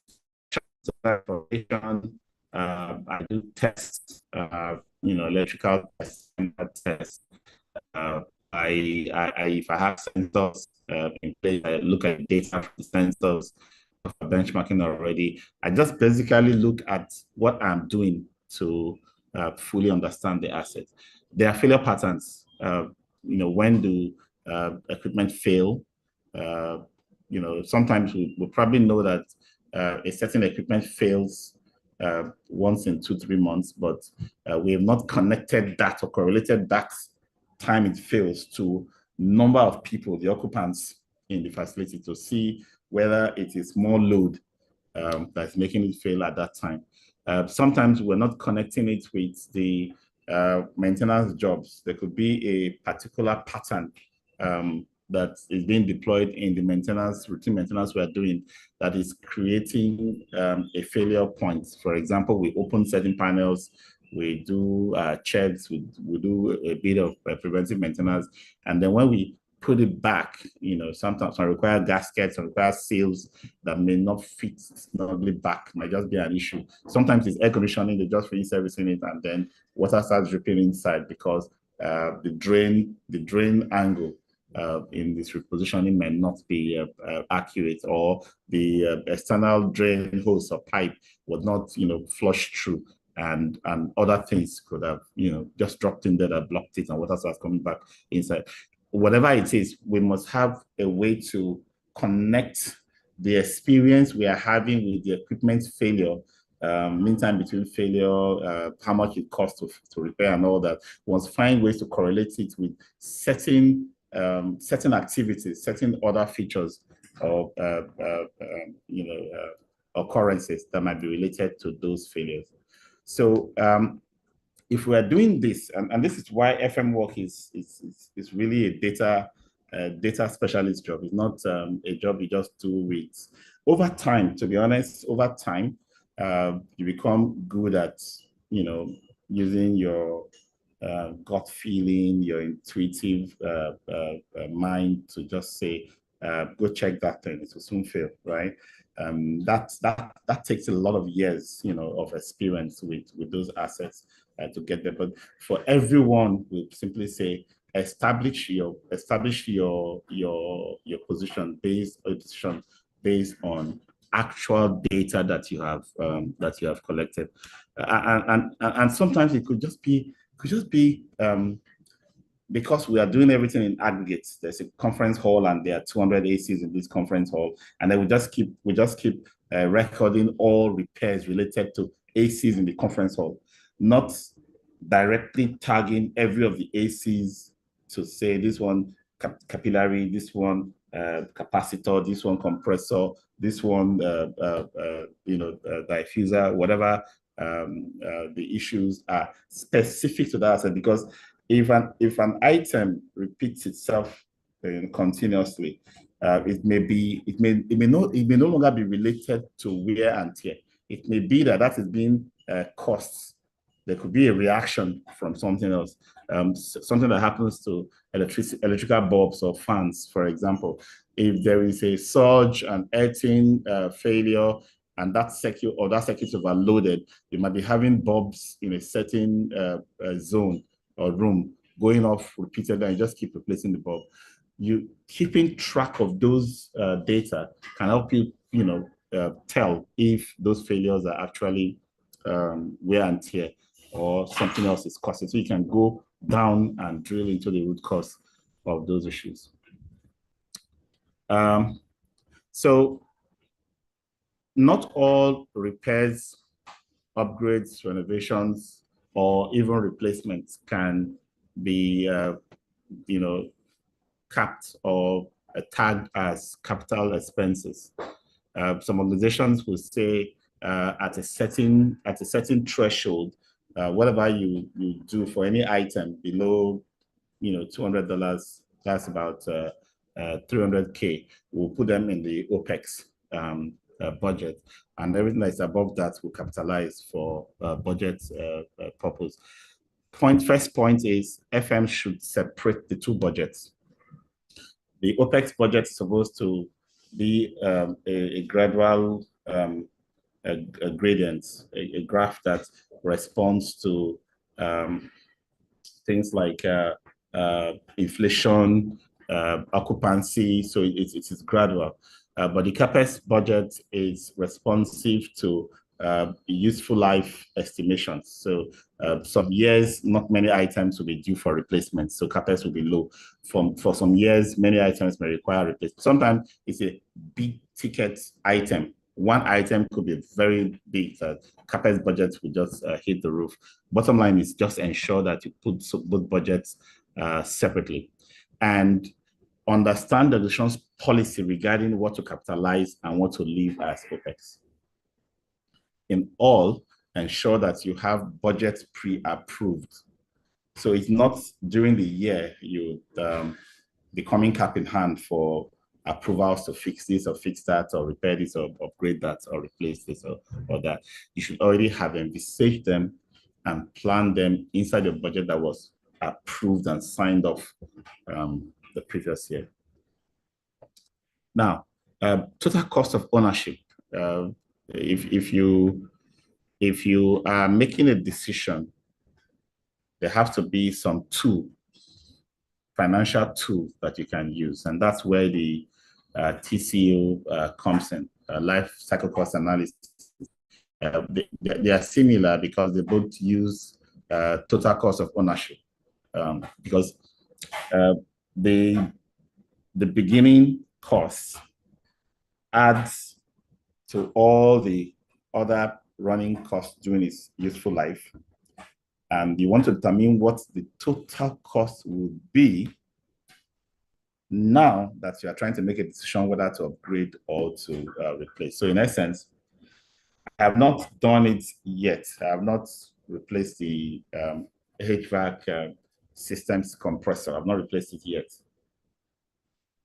S13: I do tests, electrical tests. If I have sensors in place, I look at data from the sensors for benchmarking already. I just basically look at what I'm doing to fully understand the asset. There are failure patterns. When do equipment fail? Sometimes we probably know that a certain equipment fails once in 2-3 months, but we have not connected that or correlated that time it fails to number of people, the occupants in the facility, to see whether it is more load that's making it fail at that time. Sometimes we're not connecting it with the maintenance jobs. There could be a particular pattern that is being deployed in the routine maintenance we're doing that is creating a failure point. For example, we open certain panels, we do checks, we do a bit of preventive maintenance, and then when we put it back, sometimes I require gaskets, I require seals that may not fit snugly back, might just be an issue. Sometimes it's air conditioning, they just finish servicing it, and then water starts dripping inside because the drain angle in this repositioning may not be accurate, or the external drain hose or pipe was not, flushed through. And other things could have, just dropped in there that blocked it and water starts coming back inside. Whatever it is, we must have a way to connect the experience we are having with the equipment failure, mean time between failure, how much it costs to repair and all that. We must find ways to correlate it with certain activities, certain other features or occurrences that might be related to those failures. So if we are doing this, and this is why FM work is really a data specialist job. It's not a job you just do with. Over time, to be honest, over time, you become good at, using your gut feeling, your intuitive mind to just say, go check that thing, it will soon fail, right? That takes a lot of years, of experience with those assets to get there. But for everyone, we simply say establish your position based on actual data that you have collected, and sometimes it could just be because we are doing everything in aggregates. There's a conference hall and there are 200 ACs in this conference hall, and then we just keep recording all repairs related to ACs in the conference hall, not directly tagging every of the ACs to say this one capillary, this one capacitor, this one compressor, this one diffuser, whatever the issues are specific to that asset. Because if an item repeats itself continuously, it may no longer be related to wear and tear. it may be that that is being costs. There could be a reaction from something else, something that happens to electrical bulbs or fans, for example. If there is a surge and earthing failure, and that circuit is overloaded, you might be having bulbs in a certain zone or room going off repeatedly, and you just keep replacing the bulb. You keeping track of those data can help you, tell if those failures are actually wear and tear or something else is causing. So you can go down and drill into the root cause of those issues. So not all repairs, upgrades, renovations, or even replacements can be, capped or tagged as capital expenses. Some organizations will say at a certain threshold, whatever you do for any item below, $200, that's about 300K. We'll put them in the OPEX budget, and everything that's above that will capitalize for budget purpose. First point is FM should separate the two budgets. The OPEX budget is supposed to be a gradual a gradient, a graph that responds to things like inflation, occupancy, so it is gradual. But the CAPEX budget is responsive to useful life estimations. So some years, not many items will be due for replacement, so CAPEX will be low. For some years, many items may require replacement. Sometimes it's a big ticket item. One item could be very big, that CAPEX budgets will just hit the roof. Bottom line is just ensure that you put both budgets separately, and understand the organization's policy regarding what to capitalize and what to leave as OPEX. In all, ensure that you have budgets pre-approved. So it's not during the year you be coming cap in hand for approvals to fix this or fix that or repair this or upgrade that or replace this or that. You should already have envisaged them and plan them inside the budget that was approved and signed off the previous year. Now, total cost of ownership. If you are making a decision, there have to be some financial tools that you can use, and that's where the TCO comes in, life cycle cost analysis. They are similar because they both use total cost of ownership, because the beginning cost adds to all the other running costs during its useful life, and you want to determine what the total cost will be now that you are trying to make a decision whether to upgrade or to replace. So in essence, I have not done it yet. I have not replaced the HVAC systems compressor. I've not replaced it yet.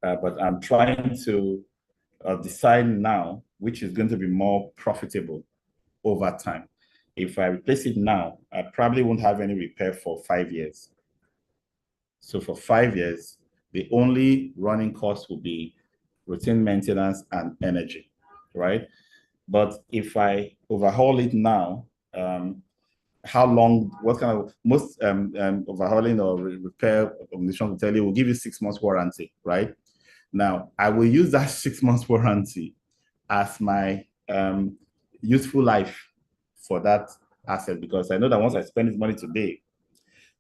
S13: But I'm trying to decide now which is going to be more profitable over time. If I replace it now, I probably won't have any repair for 5 years. So for 5 years, the only running cost will be routine maintenance and energy, right? But if I overhaul it now, how long, what kind of, most overhauling or repair organizations will tell you will give you 6 months warranty, right? Now, I will use that 6 months warranty as my useful life for that asset, because I know that once I spend this money today,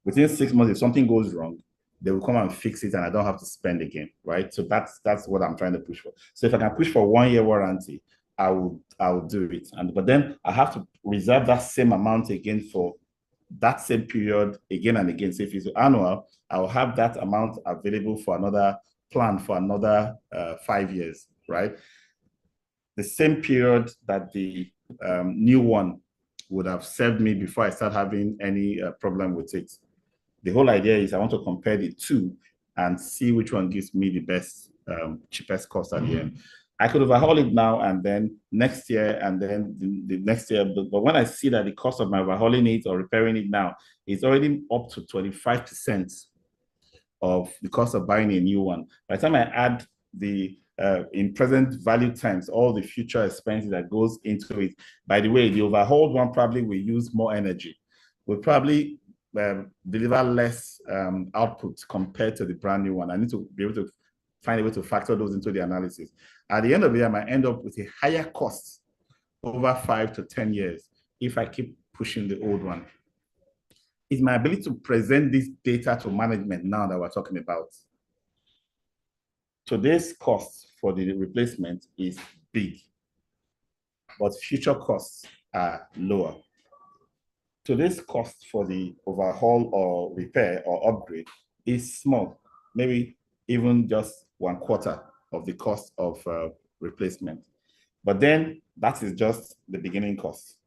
S13: within 6 months, if something goes wrong, they will come and fix it and I don't have to spend again, right? So that's what I'm trying to push for. So if I can push for 1 year warranty, I will do it. But then I have to reserve that same amount again for that same period again and again. So if it's annual, I will have that amount available for another plan for another 5 years, right? The same period that the new one would have served me before I start having any problem with it. The whole idea is I want to compare the two and see which one gives me the best, cheapest cost at the end. I could overhaul it now and then next year and then the next year. But when I see that the cost of my overhauling it or repairing it now is already up to 25% of the cost of buying a new one, by the time I add the in present value terms, all the future expenses that goes into it. By the way, the overhauled one probably will use more energy. Will probably deliver less output compared to the brand new one. I need to be able to find a way to factor those into the analysis. At the end of the year, I might end up with a higher cost over 5 to 10 years if I keep pushing the old one. It's my ability to present this data to management now that we're talking about. Today's cost for the replacement is big, but future costs are lower. Today's cost for the overhaul or repair or upgrade is small, maybe even just 1/4 of the cost of replacement. But then that is just the beginning cost.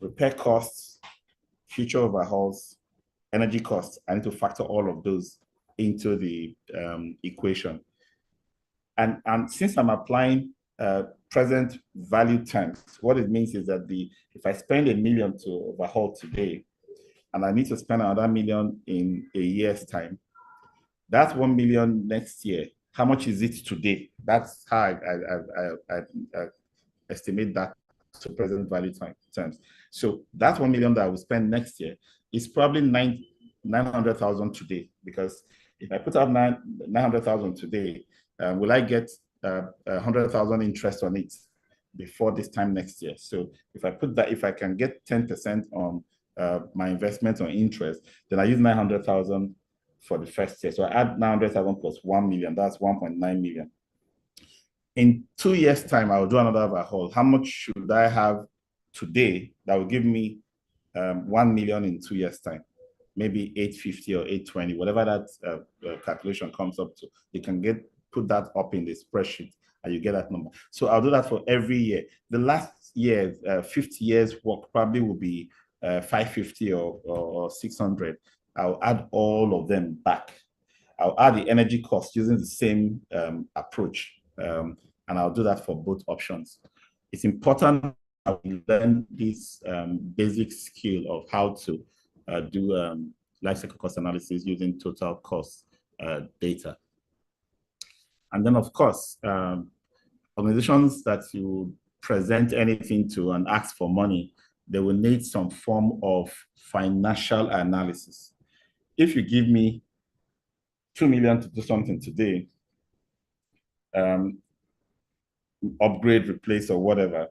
S13: Repair costs, future overhauls, energy costs, I need to factor all of those into the equation. And since I'm applying present value terms, what it means is that if I spend $1 million to overhaul today, and I need to spend another $1 million in a year's time, that's $1 million next year. How much is it today? That's how I estimate that to present value terms. So that $1 million that I will spend next year is probably 900,000 today, because if I put out 900,000 today, will I get 100,000 interest on it before this time next year? So if I put that, if I can get 10% on my investment on interest, then I use 900,000 for the first year. So I add 900,000 plus 1 million, that's 1.9 million. In 2 years' time, I will do another overhaul. How much should I have today that will give me 1 million in 2 years' time? Maybe 850 or 820, whatever that calculation comes up to. You can put that up in the spreadsheet and you get that number. So I'll do that for every year. The last year, 50 years work probably will be 550 or 600. I'll add all of them back. I'll add the energy cost using the same approach. And I'll do that for both options. It's important that we learn this basic skill of how to do life cycle cost analysis using total cost data. And then, of course, organizations that you present anything to and ask for money, they will need some form of financial analysis. If you give me 2 million to do something today, upgrade, replace, or whatever,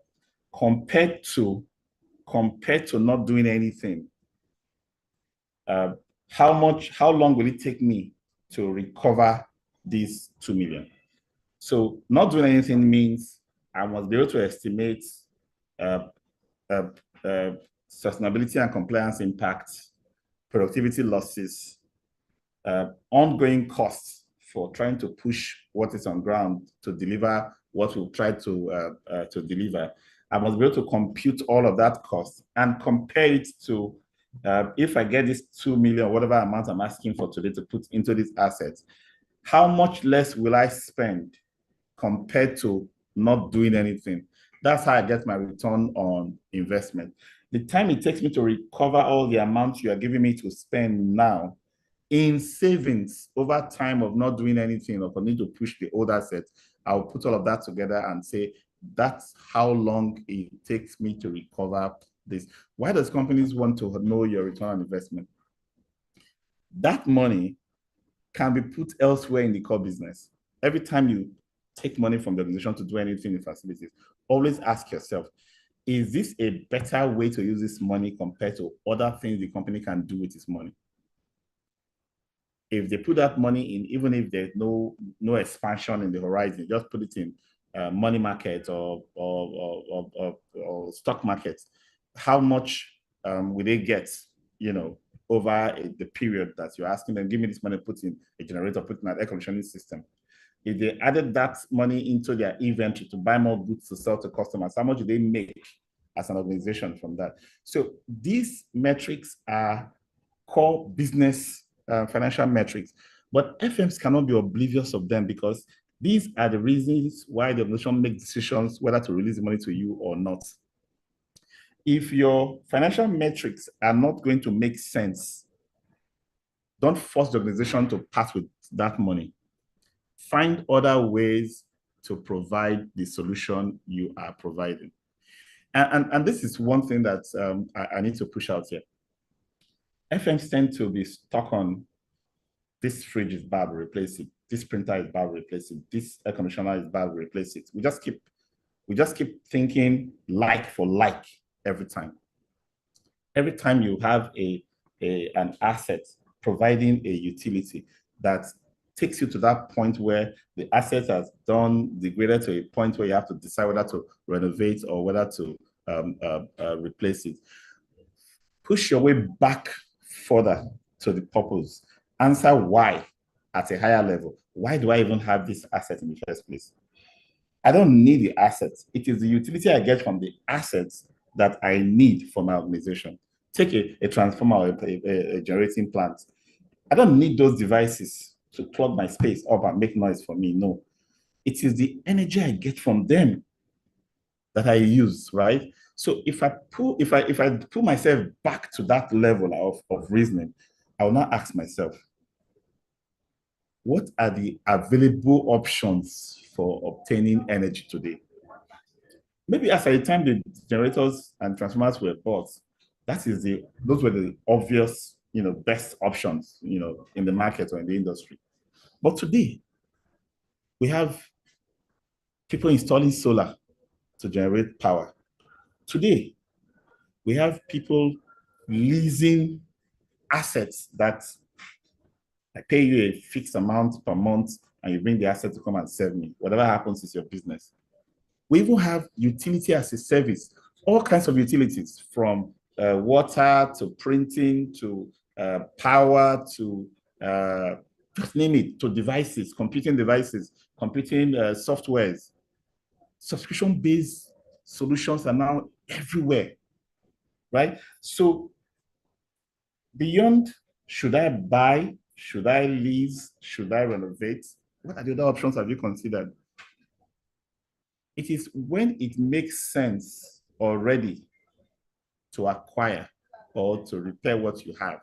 S13: compared to not doing anything, how long will it take me to recover these 2 million? So not doing anything means I must be able to estimate sustainability and compliance impact, productivity losses, ongoing costs for trying to push what is on ground to deliver what we'll try to deliver. I must be able to compute all of that cost and compare it to if I get this 2 million, whatever amount I'm asking for today to put into these assets, how much less will I spend compared to not doing anything? That's how I get my return on investment. The time it takes me to recover all the amounts you are giving me to spend now in savings over time of not doing anything or for me to push the old assets, I'll put all of that together and say, that's how long it takes me to recover this. Why does companies want to know your return on investment? That money can be put elsewhere in the core business. Every time you take money from the organization to do anything in facilities, always ask yourself, is this a better way to use this money compared to other things the company can do with this money? If they put that money in, even if there's no expansion in the horizon, just put it in money market or stock market, how much will they get, over the period that you're asking them, give me this money, put in a generator, put in an air conditioning system. If they added that money into their inventory to buy more goods to sell to customers, how much do they make as an organization from that? So these metrics are core business financial metrics, but FMs cannot be oblivious of them because These are the reasons why the organization makes decisions whether to release money to you or not. If your financial metrics are not going to make sense, don't force the organization to part with that money. Find other ways to provide the solution you are providing. And this is one thing that I need to push out here. FMs tend to be stuck on this fridge is bad, replace it. This printer is bad, replace it. This air conditioner is bad, replace it. We just keep thinking like for like every time. Every time you have an asset providing a utility that takes you to that point where the asset has degraded to a point where you have to decide whether to renovate or whether to replace it. Push your way back further to the purpose. Answer why at a higher level. Why do I even have this asset in the first place? I don't need the assets. It is the utility I get from the assets that I need for my organization. Take a transformer or a generating plant. I don't need those devices to clog my space up and make noise for me. No, it is the energy I get from them that I use, right? So if I pull myself back to that level of reasoning, I will now ask myself, what are the available options for obtaining energy today? Maybe as at the time the generators and transformers were bought, those were the obvious, best options, in the market or in the industry. But today, we have people installing solar to generate power. Today, we have people leasing assets that I pay you a fixed amount per month and you bring the asset to come and serve me. Whatever happens is your business. We even have utility as a service, all kinds of utilities from water to printing to power to just name it, to devices, computing softwares. Subscription-based solutions are now everywhere, right? So beyond should I buy, should I lease, should I renovate, what are the other options have you considered? It is when it makes sense already to acquire or to repair what you have.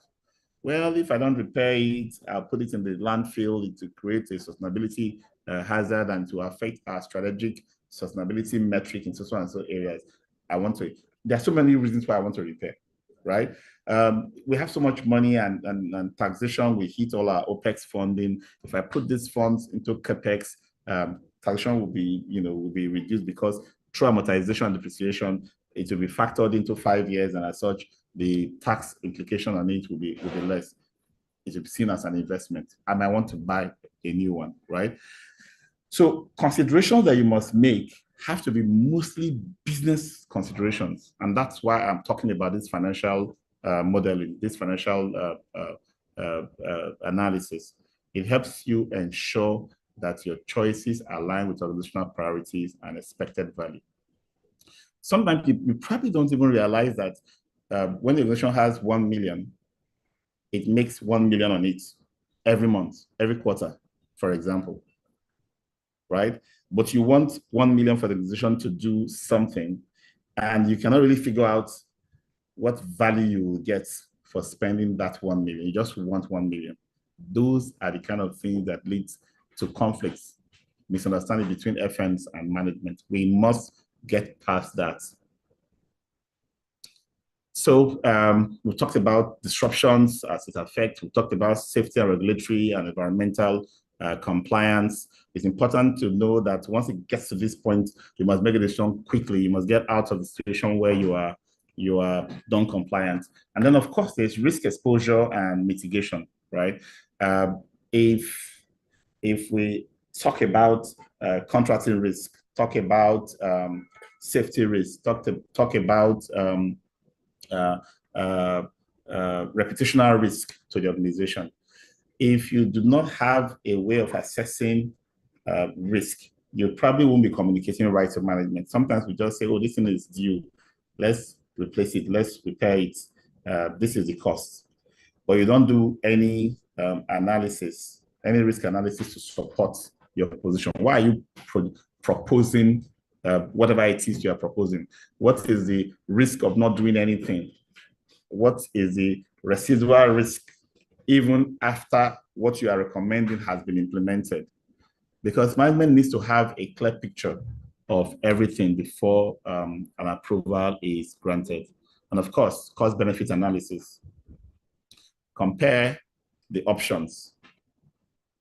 S13: Well, if I don't repair it, I'll put it in the landfill to create a sustainability hazard and to affect our strategic sustainability metric in so and so areas. There are so many reasons why I want to repair, right? We have so much money and taxation, we hit all our OPEX funding. If I put these funds into CAPEX, taxation will be reduced because through amortization and depreciation, it will be factored into 5 years, and as such, the tax implication on it will be less. It will be seen as an investment, and I want to buy a new one, right? So considerations that you must make have to be mostly business considerations, and that's why I'm talking about this financial modeling, this financial analysis. It helps you ensure that your choices align with organizational priorities and expected value. Sometimes you probably don't even realize that when the organization has 1 million, it makes 1 million on it every month, every quarter, for example, right? But you want 1 million for the organization to do something, and you cannot really figure out what value you will get for spending that 1 million. You just want 1 million. Those are the kind of things that lead to conflicts, misunderstanding between FMs and management. We must get past that. So we talked about disruptions as it affects. We talked about safety and regulatory and environmental compliance. It's important to know that once it gets to this point, you must make a decision quickly. You must get out of the situation where you are non-compliant. And then, of course, there's risk exposure and mitigation, right? If we talk about contracting risk, talk about safety risk, talk about reputational risk to the organization. If you do not have a way of assessing risk, you probably won't be communicating right to management. Sometimes we just say, oh, this thing is due. Let's replace it. Let's repair it. This is the cost. But you don't do any analysis, any risk analysis to support your position? Why are you proposing whatever it is you are proposing? What is the risk of not doing anything? What is the residual risk even after what you are recommending has been implemented? Because management needs to have a clear picture of everything before an approval is granted. And of course, cost-benefit analysis. Compare the options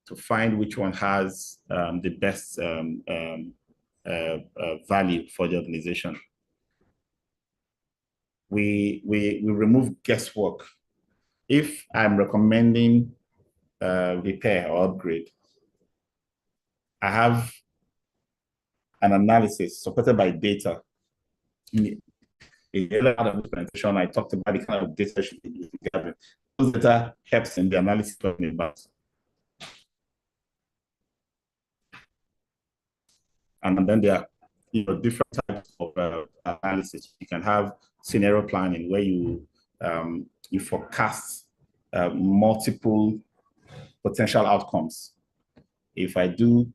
S13: to find which one has the best value for the organization. We remove guesswork. If I'm recommending repair or upgrade, I have an analysis supported by data. In the earlier part of the presentation, I talked about the kind of data should be gathered. Those data helps in the analysis talking about. And then there are different types of analysis. You can have scenario planning where you forecast multiple potential outcomes. If I do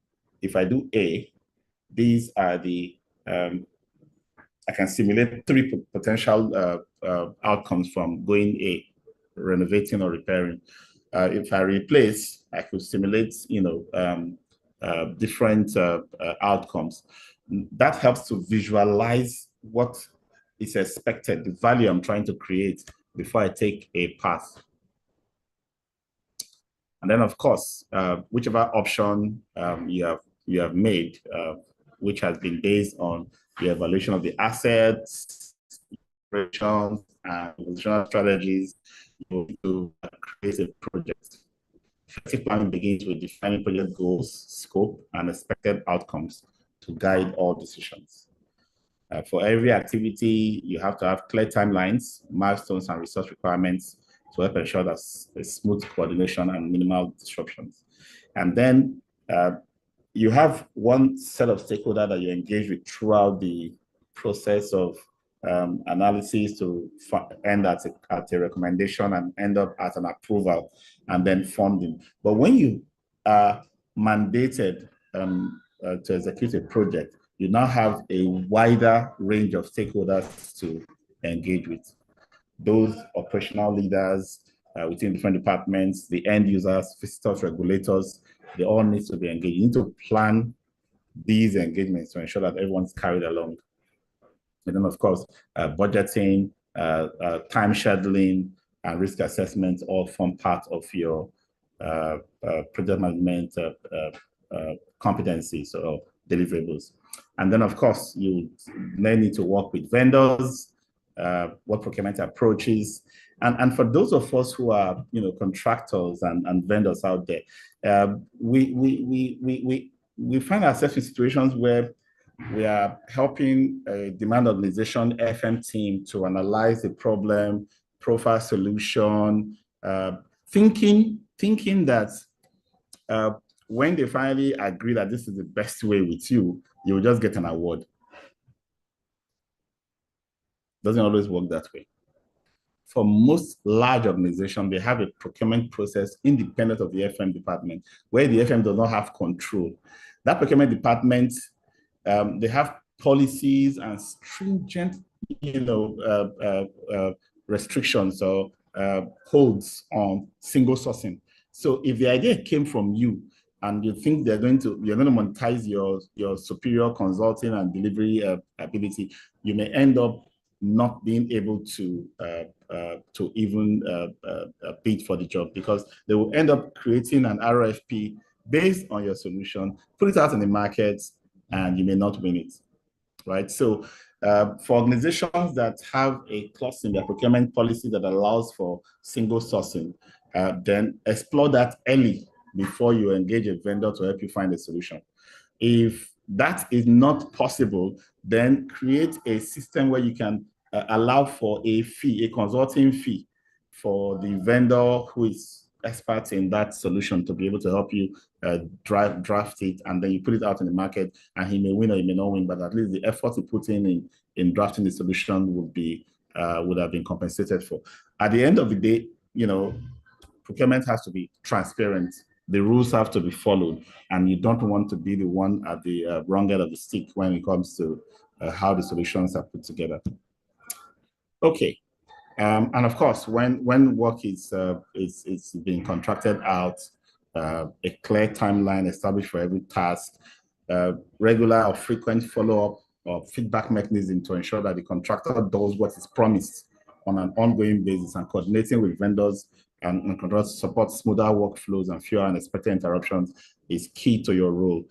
S13: A, these are the I can simulate 3 potential outcomes from going A, renovating or repairing. If I replace, I could simulate different outcomes. That helps to visualize what is expected, the value I'm trying to create before I take a path. And then, of course, whichever option you have made, which has been based on the evaluation of the assets, operations, and organizational strategies, to create a project. Effective planning begins with defining project goals, scope, and expected outcomes to guide all decisions. For every activity, you have to have clear timelines, milestones, and resource requirements to help ensure that a smooth coordination and minimal disruptions. And then you have one set of stakeholders that you engage with throughout the process of analysis to end at a recommendation and end up at an approval and then funding. But when you are mandated to execute a project, you now have a wider range of stakeholders to engage with. Those operational leaders within different departments, the end users, visitors, regulators, they all need to be engaged. You need to plan these engagements to ensure that everyone's carried along. And then, of course, budgeting, time scheduling, and risk assessment all form part of your project management competencies or deliverables. And then, of course, you may need to work with vendors, what procurement approaches. And for those of us who are, contractors and vendors out there, we find ourselves in situations where we are helping a demand organization FM team to analyze the problem, profile solution, thinking that when they finally agree that this is the best way with you, you will just get an award. Doesn't always work that way. For most large organizations, they have a procurement process independent of the FM department, where the FM does not have control. That procurement department, they have policies and stringent, restrictions or holds on single sourcing. So if the idea came from you and you think you're going to monetize your superior consulting and delivery ability, you may end up not being able to even bid for the job, because they will end up creating an RFP based on your solution, put it out in the market, and you may not win it, right? So for organizations that have a clause in their procurement policy that allows for single sourcing, then explore that early before you engage a vendor to help you find a solution. If that is not possible, then create a system where you can allow for a fee, a consulting fee for the vendor who is expert in that solution to be able to help you draft it, and then you put it out in the market, and he may win or he may not win, but at least the effort he put in drafting the solution would have been compensated for. At the end of the day, procurement has to be transparent. The rules have to be followed, and you don't want to be the one at the wrong end of the stick when it comes to how the solutions are put together. Okay, and of course, when work is being contracted out, a clear timeline established for every task, regular or frequent follow-up or feedback mechanism to ensure that the contractor does what is promised on an ongoing basis, and coordinating with vendors and contractors to support smoother workflows and fewer unexpected interruptions is key to your role.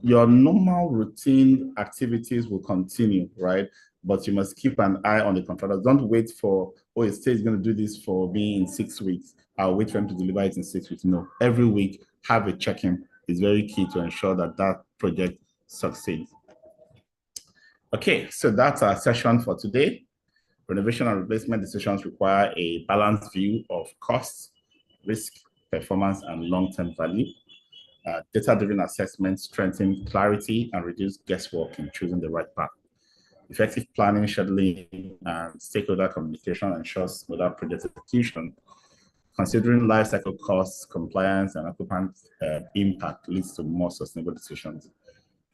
S13: Your normal routine activities will continue, right? But you must keep an eye on the contractor. Don't wait for, oh, it says it's going to do this for me in 6 weeks. I'll wait for him to deliver it in 6 weeks. No, every week, have a check-in. Is very key to ensure that that project succeeds. Okay, so that's our session for today. Renovation and replacement decisions require a balanced view of costs, risk, performance, and long-term value. Data-driven assessments strengthen clarity and reduce guesswork in choosing the right path. Effective planning, scheduling, and stakeholder communication ensures smoother project execution. Considering life cycle costs, compliance, and occupant impact leads to more sustainable decisions.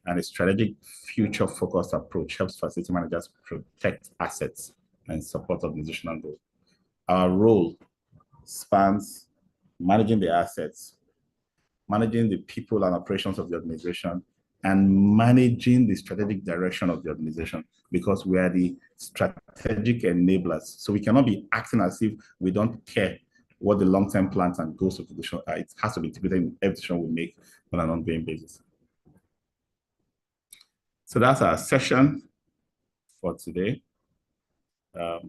S13: And a strategic, future-focused approach helps facility managers protect assets and support organizational growth. Our role spans managing the assets, managing the people and operations of the organization, and managing the strategic direction of the organization, because we are the strategic enablers. So we cannot be acting as if we don't care what the long-term plans and goals of the organization are. It has to be integrated in every decision we make on an ongoing basis. So that's our session for today. If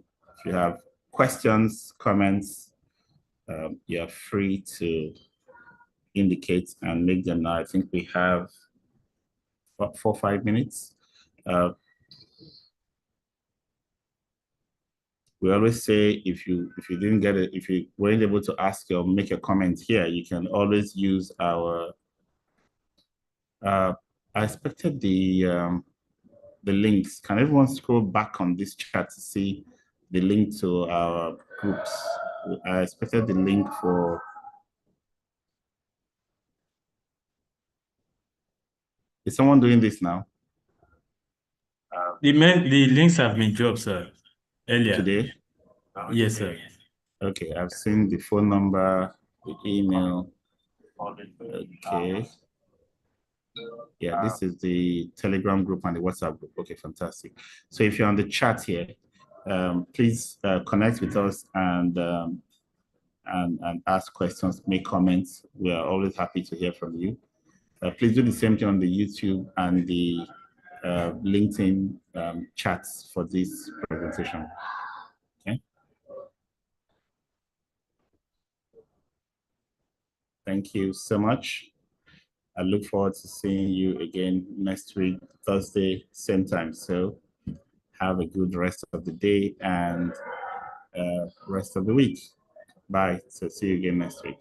S13: you have questions, comments, you're free to indicate and make them now. I think we have 4 or 5 minutes. We always say if you didn't get it, if you weren't able to ask or make a comment here, you can always use our. I expected the links. Can everyone scroll back on this chat to see the link to our groups? I expected the link for. Is someone doing this now?
S15: The links have been dropped, sir, earlier.
S13: Today?
S15: Yes, sir.
S13: Okay, I've seen the phone number, the email. Okay. Yeah, this is the Telegram group and the WhatsApp group. Okay, fantastic. So if you're on the chat here, please connect with us and ask questions, make comments. We are always happy to hear from you. Please do the same thing on the YouTube and the LinkedIn chats for this presentation. Okay. Thank you so much. I look forward to seeing you again next week, Thursday, same time. So have a good rest of the day and rest of the week. Bye. So see you again next week.